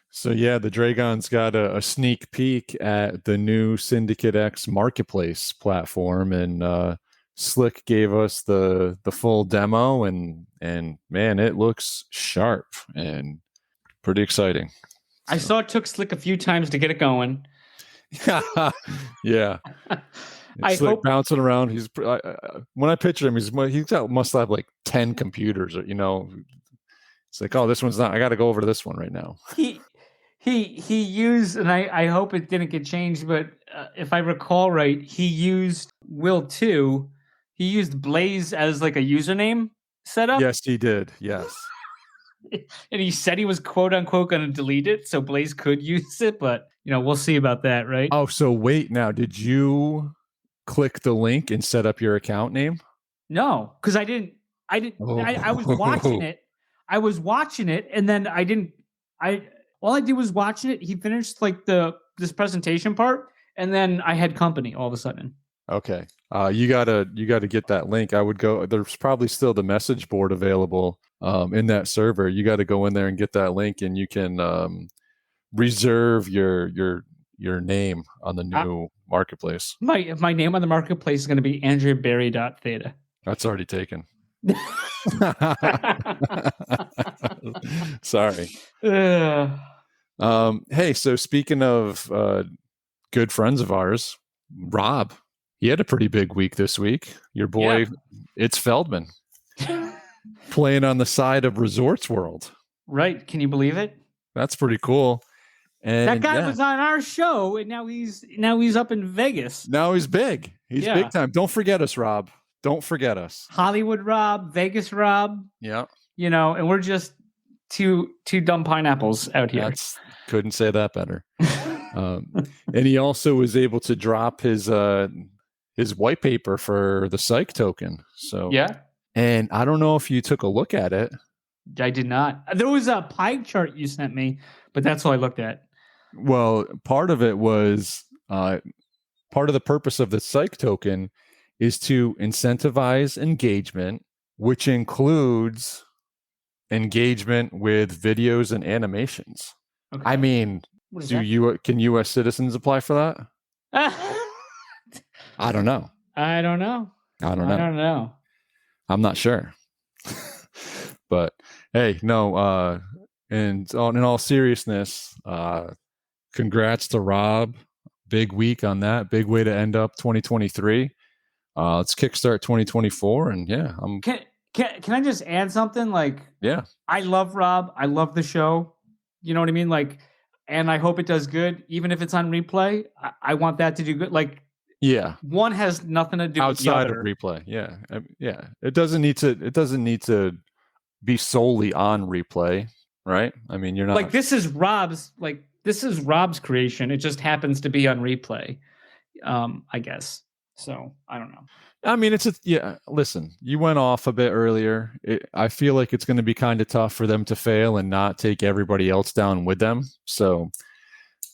So yeah, the Dragon's got a sneak peek at the new Syndicate X marketplace platform, and Slick gave us the full demo, and man, it looks sharp and pretty exciting. I saw it took Slick a few times to get it going. Yeah. I Slick hope- bouncing around. He's when I picture him, must have like 10 computers. It's like, oh, this one's not. I got to go over to this one right now. He used, and I hope it didn't get changed, but if I recall right, he used Will 2. He used Blaze as like a username setup. Yes, he did. Yes. And he said he was quote unquote going to delete it so Blaze could use it, but we'll see about that, right? Oh, so wait now. Did you click the link and set up your account name? No, because I didn't. I was watching it. I was watching it, and then I didn't. All I did was watching it. He finished like this presentation part, and then I had company all of a sudden. Okay. You gotta get that link. I would go. There's probably still the message board available in that server. You got to go in there and get that link, and you can reserve your name on the new marketplace. My name on the marketplace is going to be AndrewBerry.theta. That's already taken. Sorry. Hey, so speaking of good friends of ours, Rob, he had a pretty big week this week. Your boy, It's Feldman, playing on the side of Resorts World. Right? Can you believe it? That's pretty cool. And That guy was on our show, and now he's up in Vegas. Now he's big. He's Yeah. big time. Don't forget us, Rob. Don't forget us. Hollywood Rob, Vegas Rob, Yeah. and we're just two dumb pineapples out here. Couldn't say that better. And he also was able to drop his white paper for the Psych token. So Yeah, and I don't know if you took a look at it. I did not. There was a pie chart you sent me, but that's all I looked at. Well, part of it was part of the purpose of the psych token is to incentivize engagement, which includes engagement with videos and animations. Okay. I mean, What is can U.S. citizens apply for that? that? I don't know. I don't know. I don't I know. don't know. I'm not sure. But hey, no, and in all seriousness, congrats to Rob. Big week on that. Big way to end up 2023. Let's kickstart 2024. And yeah, Can I just add something? Like, yeah. I love Rob. I love the show. You know what I mean? Like, and I hope it does good, even if it's on replay. I want that to do good. Like, Yeah. one has nothing to do Outside with of the other. replay. Yeah. Yeah. It doesn't need to be solely on replay, right? I mean, you're not Like, this is Rob's creation. It just happens to be on replay. I guess. So I don't know. I mean, listen, you went off a bit earlier. I feel like it's going to be kind of tough for them to fail and not take everybody else down with them. So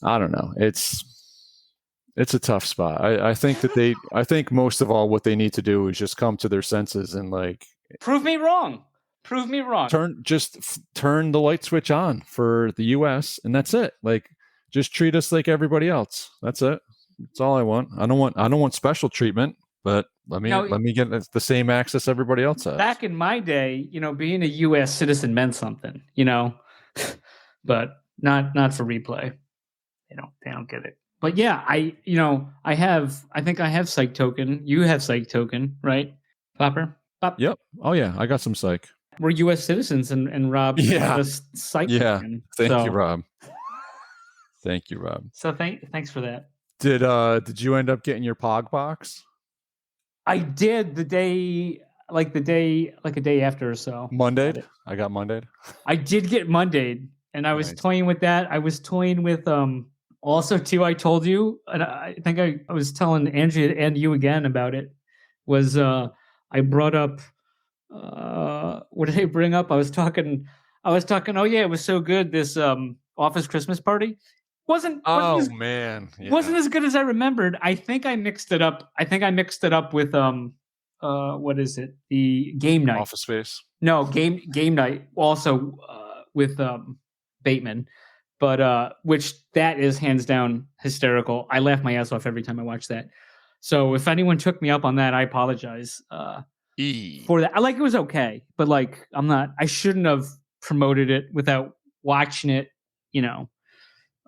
I don't know. It's a tough spot. I think most of all, what they need to do is just come to their senses and like Prove me wrong. turn the light switch on for the US, and that's it. Like, just treat us like everybody else. That's it. That's all I want. I don't want special treatment, but let me get the same access everybody else has. Back in my day, being a U.S. citizen meant something, but not for replay. They don't get it. But yeah, I think I have Psych Token. You have Psych Token, right, Popper? Yep. Oh yeah, I got some Psych. We're U.S. citizens, and Rob has Psych Token. Thank you, Rob. Thank you, Rob. So thanks for that. Did you end up getting your Pog box? I did a day after or so. Mondayed? I got Mondayed. I did get Mondayed, and I was toying with that. I was toying with also too. I told you, and I think I was telling Andrea and you again about it. Was I brought up what did I bring up? I was talking. Oh yeah, it was so good. This Office Christmas Party wasn't as good as I remembered. I think I mixed it up. With what is it? The Game Night. Office Space. No, game night. Also with Bateman, but which that is hands down hysterical. I laugh my ass off every time I watch that. So if anyone took me up on that, I apologize for that. It was okay, but I shouldn't have promoted it without watching it.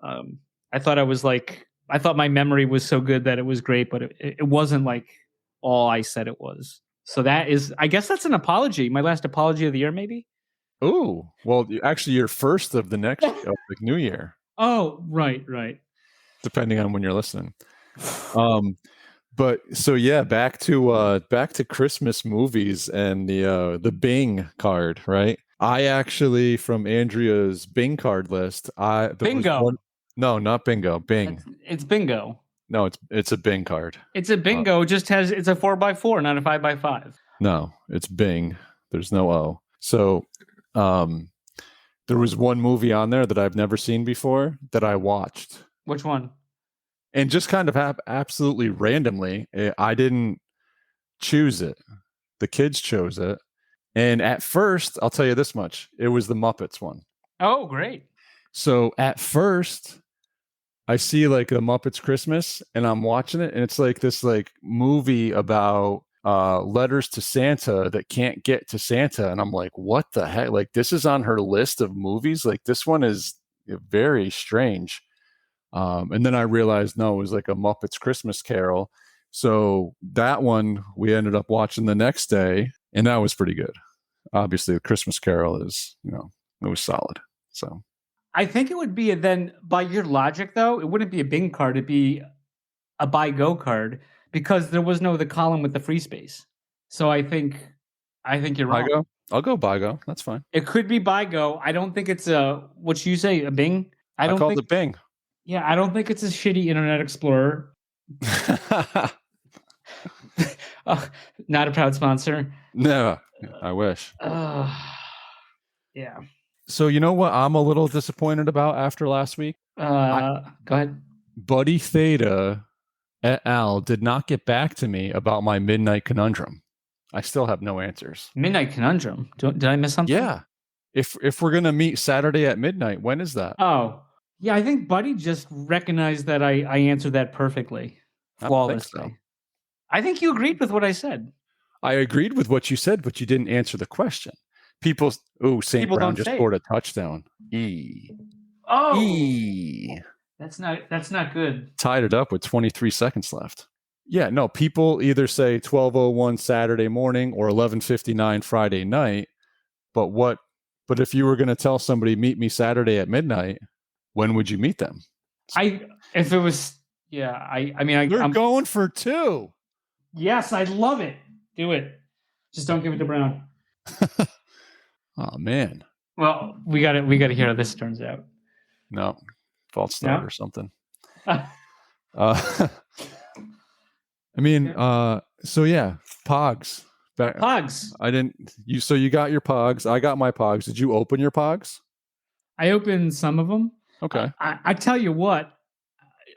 I thought my memory was so good that it was great, but it wasn't like all I said it was. So I guess that's an apology. My last apology of the year, maybe. Oh, well, actually, you're first of the next of the new year. Oh, right. Depending on when you're listening. But so yeah, back to Christmas movies and the Bing card, right? I actually, from Andrea's Bing card list, Bingo. No, not bingo. Bing. It's bingo. No, it's a Bing card. It's a bingo. It's a 4x4, not a 5x5. No, it's Bing. There's no O. So, there was one movie on there that I've never seen before that I watched. Which one? And just kind of absolutely randomly, I didn't choose it. The kids chose it. And at first, I'll tell you this much. It was the Muppets one. Oh, great. So at first, I see like a Muppets Christmas and I'm watching it. And it's like this movie about letters to Santa that can't get to Santa. And I'm like, what the heck? Like, this is on her list of movies. Like, this one is very strange. And then I realized, no, it was like a Muppets Christmas Carol. So that one we ended up watching the next day, and that was pretty good. Obviously, the Christmas Carol is, it was solid. So I think it would be then, by your logic, though, it wouldn't be a Bing card. It'd be a buy go card because there was no the column with the free space. So I think you're wrong. Buy-go? I'll go buy go. That's fine. It could be buy go. I don't think it's what you say, a Bing. I called it Bing. Yeah, I don't think it's a shitty Internet Explorer. Not a proud sponsor. No, I wish. Yeah. So you know what I'm a little disappointed about after last week? Go ahead. Buddy Theta et al. Did not get back to me about my midnight conundrum. I still have no answers. Midnight Conundrum. Did I miss something? Yeah. If we're gonna meet Saturday at midnight, when is that? Oh, yeah. I think Buddy just recognized that I answered that perfectly, I don't think flawlessly. so. I think you agreed with what I said. I agreed with what you said, but you didn't answer the question. St. People Brown don't just say scored a touchdown. E. Oh, that's not good. Tied it up with 23 seconds left. Yeah, no, people either say 12:01 Saturday morning or 11:59 Friday night. But if you were going to tell somebody meet me Saturday at midnight, when would you meet them? If it was, yeah. I mean, They're I'm going for 2. yes, I love it. Do it. Just don't give it to Brown. Oh man, Well, we got to hear how this turns out. no, false start No? or something. I mean, so yeah, Pogs. Pogs. I didn't. So you got your Pogs. I got my Pogs. Did you open your Pogs? I opened some of them. Okay. I tell you what.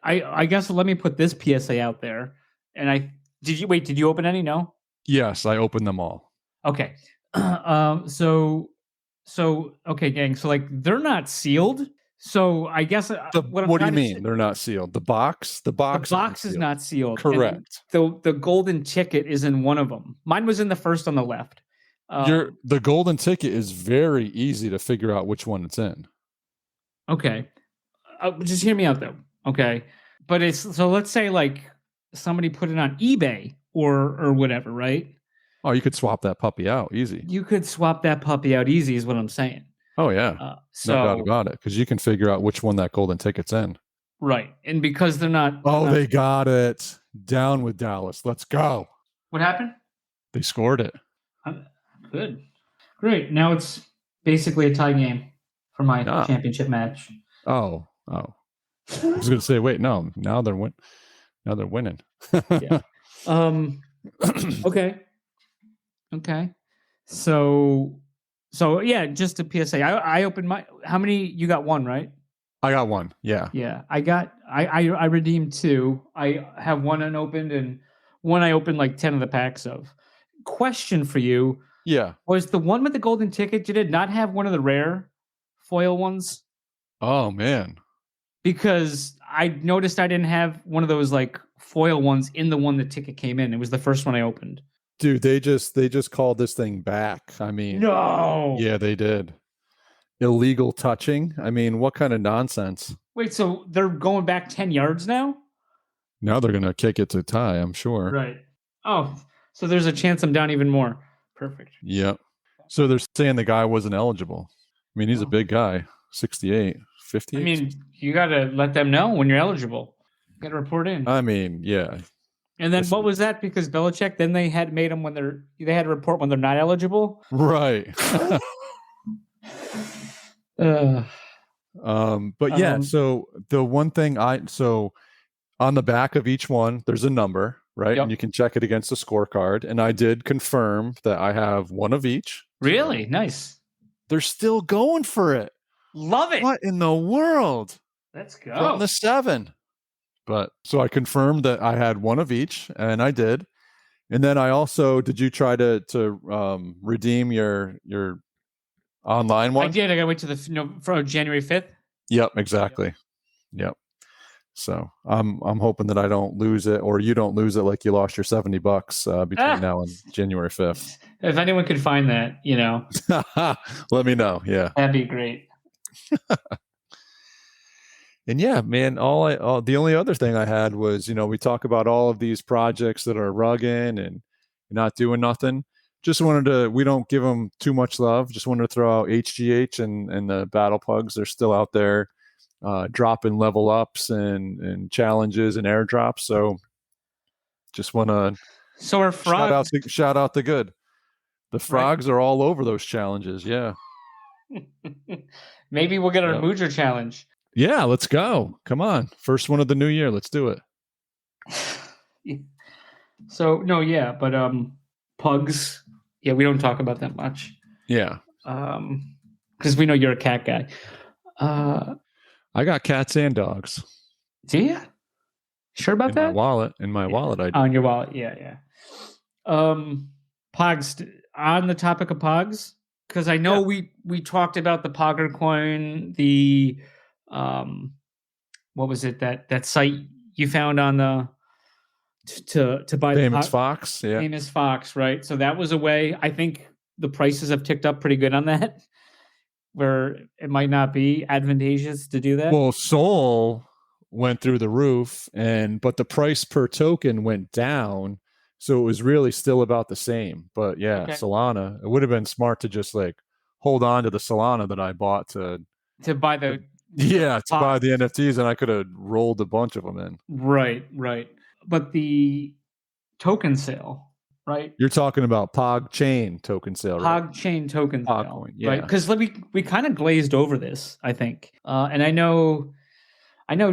I guess let me put this PSA out there. And did you open any? No. Yes, I opened them all. Okay. Okay, gang. So like they're not sealed. So I guess What do you mean? They're not sealed. The box The box is sealed. not sealed. Correct. And the golden ticket is in one of them. Mine was in the first on the left. The golden ticket is very easy to figure out which one it's in. Okay. Just hear me out though. Okay. But let's say like somebody put it on eBay or whatever, right? Oh, you could swap that puppy out easy. You could swap that puppy out easy, is what I'm saying. Oh yeah, no doubt about it, because you can figure out which one that golden ticket's in. Right, and because they're not. They got it. Down with Dallas. Let's go. What happened? They scored it. Good, great. Now it's basically a tie game for my championship match. Oh. I was going to say, wait, no. Now they're winning. Yeah. Okay. So yeah, just a PSA. I opened my. How many? You got one, right? I got one. Yeah. Yeah. I redeemed 2. I have one unopened and one I opened like 10 of the packs of. Question for you. Yeah. Was the one with the golden ticket? Did it not have one of the rare foil ones? Oh man. Because I noticed I didn't have one of those like foil ones in the one the ticket came in. It was the first one I opened. Dude, they just called this thing back. I mean, no. Yeah, they did. Illegal touching. I mean, what kind of nonsense? Wait, so they're going back 10 yards now? Now they're gonna kick it to tie, I'm sure. Right. Oh, so there's a chance I'm down even more. Perfect. Yep. So they're saying the guy wasn't eligible. I mean, he's a big guy, 68, 50. I mean, you got to let them know when you're eligible. Got to report in. I mean, yeah. And then what was that? Because Belichick, then they had made them when they had to report when they're not eligible. Right. But yeah, so the one thing on the back of each one, there's a number, right? Yep. And you can check it against the scorecard. And I did confirm that I have one of each. Really? Nice. They're still going for it. Love it. What in the world? Let's go. From the 7. But so I confirmed that I had one of each, and I did. And then I also, did you try to redeem your online one? I did. I got to wait to for January 5th. Yep, exactly. Yep. So I'm hoping that I don't lose it, or you don't lose it like you lost your $70 between now and January 5th. If anyone could find that, Let me know. Yeah, that'd be great. And yeah, man, the only other thing I had was, we talk about all of these projects that are rugging and not doing nothing. Just we don't give them too much love. Just wanted to throw out HGH and the Battle Pugs. They're still out there dropping level ups and challenges and airdrops. So just want to our frogs. shout out the good. The frogs are all over those challenges. Yeah. Maybe we'll get our Moojer challenge. Yeah, let's go. Come on. First one of the new year. Let's do it. So, no, yeah, but pugs, yeah, we don't talk about that much. Yeah. Because we know you're a cat guy. I got cats and dogs Do you? Sure about in that? my wallet. In my wallet, I do. On your wallet, yeah. Pogs. On the topic of Pogs, because I know we talked about the Pogger coin, the what was it that site you found on the to buy Famous the Fox. Yeah. Famous Fox, right? So that was a way. I think the prices have ticked up pretty good on that, where it might not be advantageous to do that. Well, Sol went through the roof, but the price per token went down, so it was really still about the same. But yeah, Okay. Solana, it would have been smart to just like hold on to the Solana that I bought to buy the buy the NFTs, and I could have rolled a bunch of them in. Right. But the token sale, right? You're talking about Pog Chain token sale, right? Pog Chain token Pog sale, coin, yeah. right? Because we kind of glazed over this, I think, and I know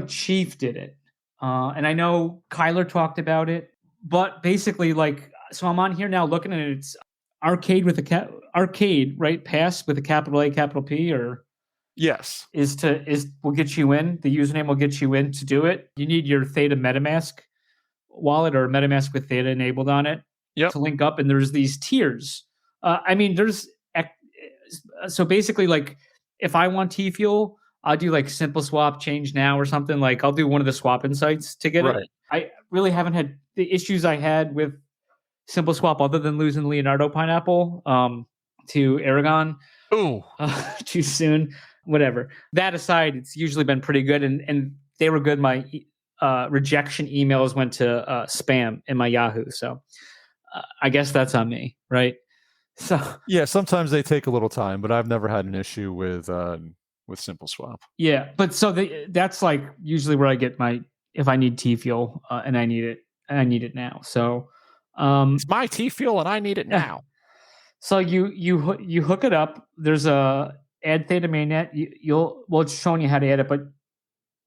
Chief did it, and I know Kyler talked about it, but basically, like, so I'm on here now looking at it. It's arcade with arcade, right? Pass with a capital A, capital P, or Yes. will get you in. The username will get you in to do it. You need your Theta MetaMask wallet or MetaMask with Theta enabled on it to link up. And there's these tiers. I mean, so basically, like, if I want T-Fuel, I'll do like Simple Swap, Change Now, or something. Like, I'll do one of the swap insights to get it. I really haven't had the issues I had with Simple Swap, other than losing Leonardo Pineapple to Aragon. Ooh. Too soon. Whatever. That aside, it's usually been pretty good, and they were good. My rejection emails went to spam in my Yahoo, so I guess that's on me, right? So yeah, sometimes they take a little time, but I've never had an issue with Simple Swap. Yeah, but so that's like usually where I get if I need T-Fuel and I need it now. So it's my T-Fuel and I need it now. So you hook it up. There's a add Theta mainnet. It's showing you how to add it, but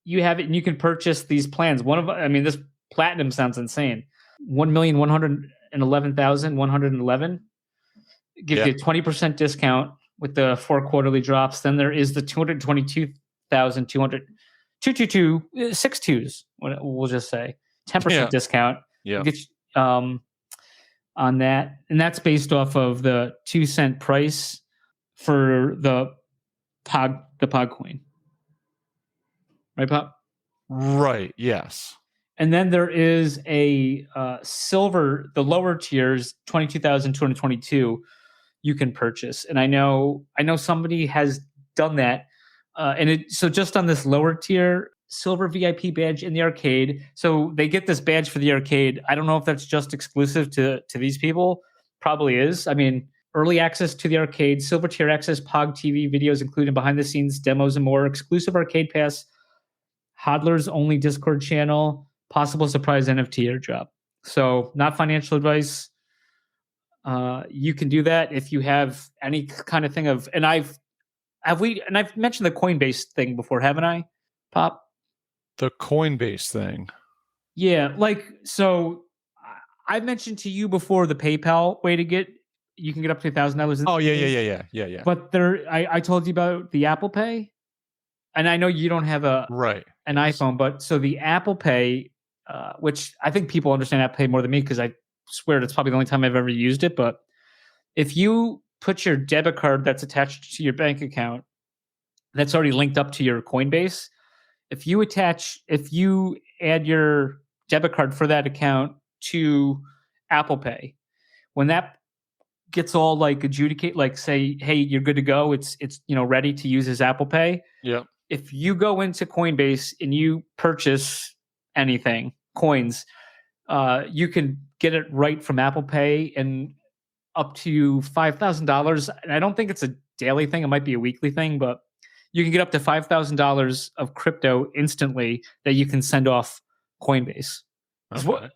you have it and you can purchase these plans. This platinum sounds insane. 1,111,111 gives you a 20% discount with the 4 quarterly drops. Then there is the 222,200 6 twos. We'll just say 10% discount. Yeah. Get on that, and that's based off of the 2-cent price for the Pog coin, right, Pop? Right. Yes. And then there is a silver, the lower tiers, 22,222. You can purchase, and I know somebody has done that, so just on this lower tier, silver VIP badge in the arcade. So they get this badge for the arcade. I don't know if that's just exclusive to these people. Probably is. I mean, early access to the arcade, silver tier access, Pog TV videos, including behind the scenes demos and more, exclusive arcade pass, hodlers only Discord channel, possible surprise NFT airdrop. So not financial advice. You can do that if you have any kind of thing of, and I've mentioned the Coinbase thing before, haven't I, Pop? The Coinbase thing. Yeah, like, so I mentioned to you before the PayPal way to you can get up to $1,000. Oh, yeah. But I told you about the Apple Pay, and I know you don't have an iPhone, but so the Apple Pay, which I think people understand Apple Pay more than me because I swear it's probably the only time I've ever used it. But if you put your debit card that's attached to your bank account, that's already linked up to your Coinbase. If you add your debit card for that account to Apple Pay, when that gets all like adjudicate, like say, hey, you're good to go, it's ready to use as Apple Pay. Yeah. If you go into Coinbase and you purchase anything, coins, you can get it right from Apple Pay and up to $5,000. And I don't think it's a daily thing; it might be a weekly thing, but you can get up to $5,000 of crypto instantly that you can send off Coinbase. Okay.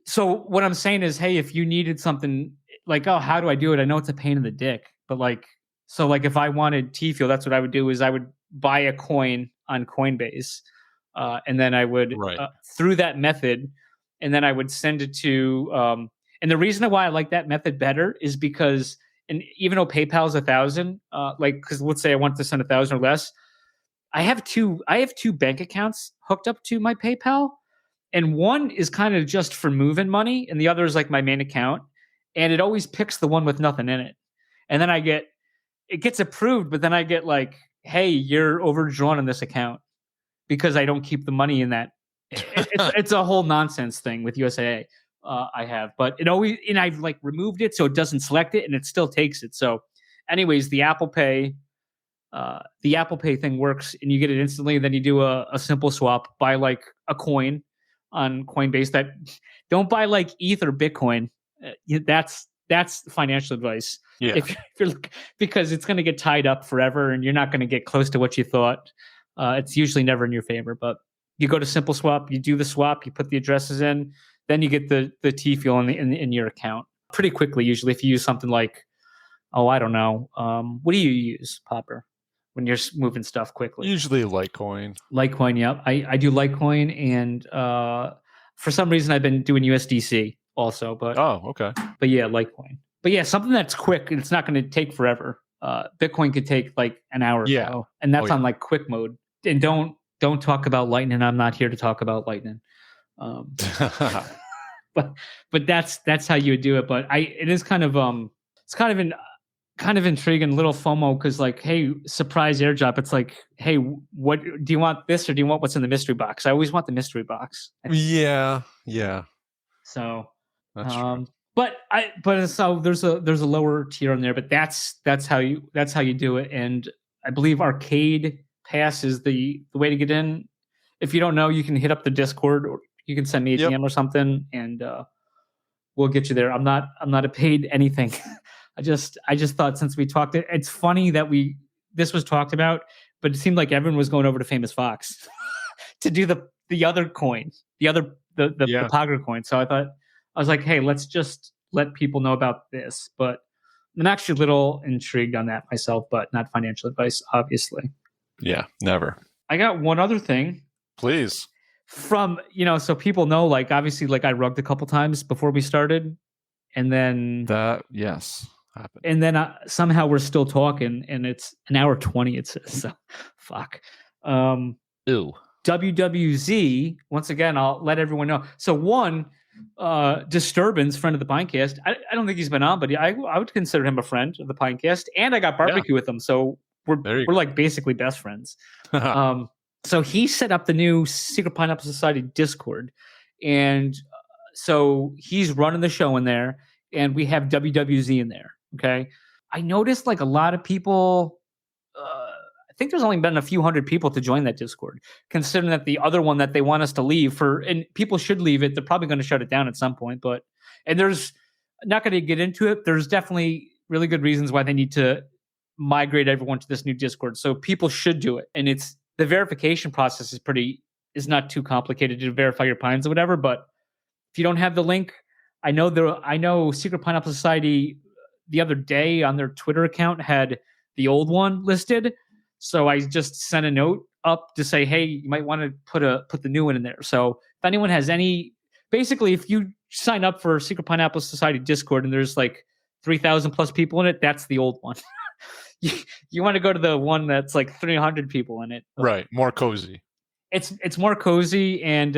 So what I'm saying is, hey, if you needed something like, oh, how do I do it? I know it's a pain in the dick, but if I wanted T-Fuel, that's what I would do is I would buy a coin on Coinbase, and then I would through that method, and then I would send it to. And the reason why I like that method better is because, and even though PayPal is 1,000, because let's say I want to send 1,000 or less, I have two bank accounts hooked up to my PayPal, and one is kind of just for moving money, and the other is like my main account, and it always picks the one with nothing in it. And then it gets approved, but then I get like, hey, you're overdrawn on this account because I don't keep the money in that. It's a whole nonsense thing with USAA. I have, but it always, and I've like removed it so it doesn't select it and it still takes it. So anyways, the Apple Pay thing works and you get it instantly. Then you do a simple swap, buy like a coin on Coinbase. That don't buy like ETH or Bitcoin. That's financial advice. Yeah. If you're because it's going to get tied up forever and you're not going to get close to what you thought. It's usually never in your favor, but you go to simple swap, you do the swap, you put the addresses in, then you get the T-fuel in your account pretty quickly. Usually if you use something like, I don't know. What do you use, Popper, when you're moving stuff quickly? Usually Litecoin. Litecoin, yeah. I do Litecoin, and for some reason I've been doing USDC also. But Okay. But yeah, Litecoin. But yeah, something that's quick and it's not going to take forever. Bitcoin could take like an hour or so, and that's on like quick mode. And don't talk about Lightning. I'm not here to talk about Lightning. But that's how you would do it. But it is kind of it's kind of intriguing, little FOMO, because like, hey, surprise airdrop. It's like, hey, what do you want, this or do you want what's in the mystery box? I always want the mystery box. Yeah. So That's true. but so there's a lower tier on there, but that's how you do it. And I believe Arcade Pass is the way to get in. If you don't know, you can hit up the Discord, or you can send me a DM or something, and we'll get you there. I'm not a paid anything. I just thought, since we talked, it's funny that this was talked about, but it seemed like everyone was going over to Famous Fox to do the other coin, the Pogger coin. So I was like, hey, let's just let people know about this. But I'm actually a little intrigued on that myself, but not financial advice, obviously. Yeah, never. I got one other thing. Please. From, so people know, like, obviously, like, I rugged a couple times before we started, and then Yes, happened. And then somehow we're still talking, and it's an hour 20. It says, so fuck. Ew. WWZ, once again, I'll let everyone know. So one, Disturbance, friend of the Pinecast. I don't think he's been on, but I would consider him a friend of the Pinecast, and I got barbecue with him, so we're like basically best friends. So he set up the new Secret Pineapple Society Discord, and so he's running the show in there, and we have WWZ in there. Okay, I noticed like a lot of people. I think there's only been a few hundred people to join that Discord, considering that the other one that they want us to leave and people should leave it. They're probably going to shut it down at some point, and there's not going to get into it. There's definitely really good reasons why they need to migrate everyone to this new Discord. So people should do it, and the verification process is not too complicated to verify your pines or whatever. But if you don't have the link, I know Secret Pineapple Society the other day on their Twitter account had the old one listed. So I just sent a note up to say, hey, you might want to put the new one in there. So if anyone has basically, if you sign up for Secret Pineapple Society Discord and there's like 3,000 plus people in it, that's the old one. You want to go to the one that's like 300 people in it. Right, more cozy. It's more cozy, and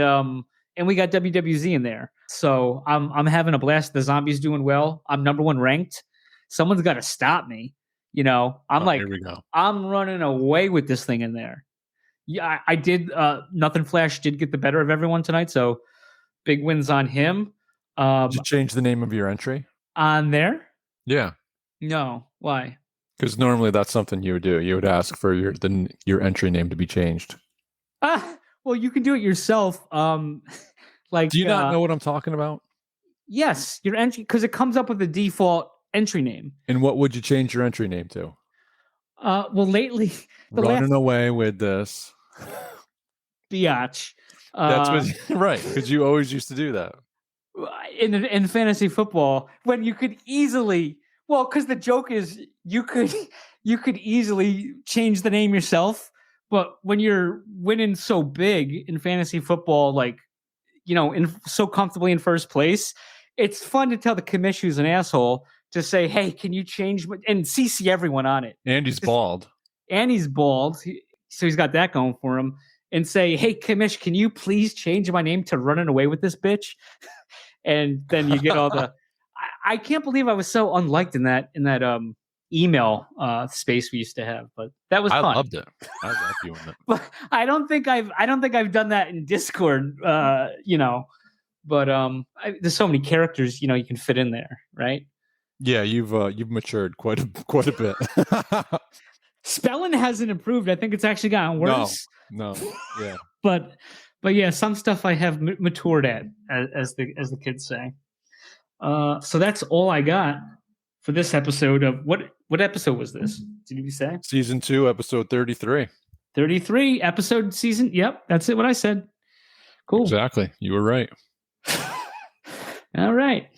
we got WWZ in there. So I'm having a blast. The zombies doing well. I'm number 1 ranked. Someone's got to stop me. I'm like, here we go. I'm running away with this thing in there. Yeah, I did. Nothing Flash did get the better of everyone tonight, so big wins on him. Did you change the name of your entry? On there? Yeah. No. Why? Because normally that's something you would do. You would ask for your entry name to be changed. Well, you can do it yourself. Like, do you not know what I'm talking about? Yes, your entry, because it comes up with the default entry name. And what would you change your entry name to? Well, lately, running away with this biatch. That's what, right? Because you always used to do that in fantasy football, when you could easily. Well, because the joke is you could easily change the name yourself, but when you're winning so big in fantasy football, like, so comfortably in first place, it's fun to tell the commish who's an asshole to say, hey, can you change and CC everyone on it. And he's bald. And he's bald. So he's got that going for him. And say, hey, Kamish, can you please change my name to Running Away with This Bitch? And then you get all the... I can't believe I was so unliked in that email space we used to have, but that was fun. I loved it. I loved doing it. But I don't think I've done that in Discord, but there's so many characters, you can fit in there, right? Yeah, you've matured quite a bit. Spelling hasn't improved. I think it's actually gotten worse. No, yeah. But yeah, some stuff I have matured at, as the kids say. So that's all I got for this episode of what episode was this? Did you say? Season 2, episode 33. 33 episode season. Yep, that's it. What I said. Cool. Exactly. You were right. All right.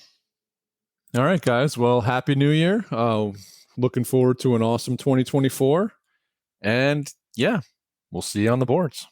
All right, guys. Well, Happy New Year. Looking forward to an awesome 2024. And yeah, we'll see you on the boards.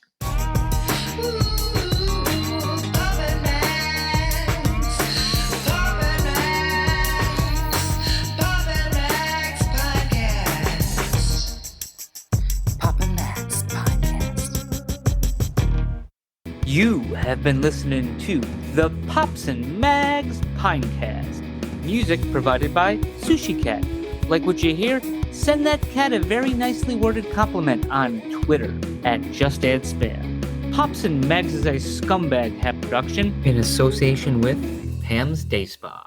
You have been listening to the Pops and Mags Pinecast. Music provided by Sushi Cat. Like what you hear? Send that cat a very nicely worded compliment on Twitter @JustAddSpam. Pops and Mags is a Scumbag Hat production in association with Pam's Day Spa.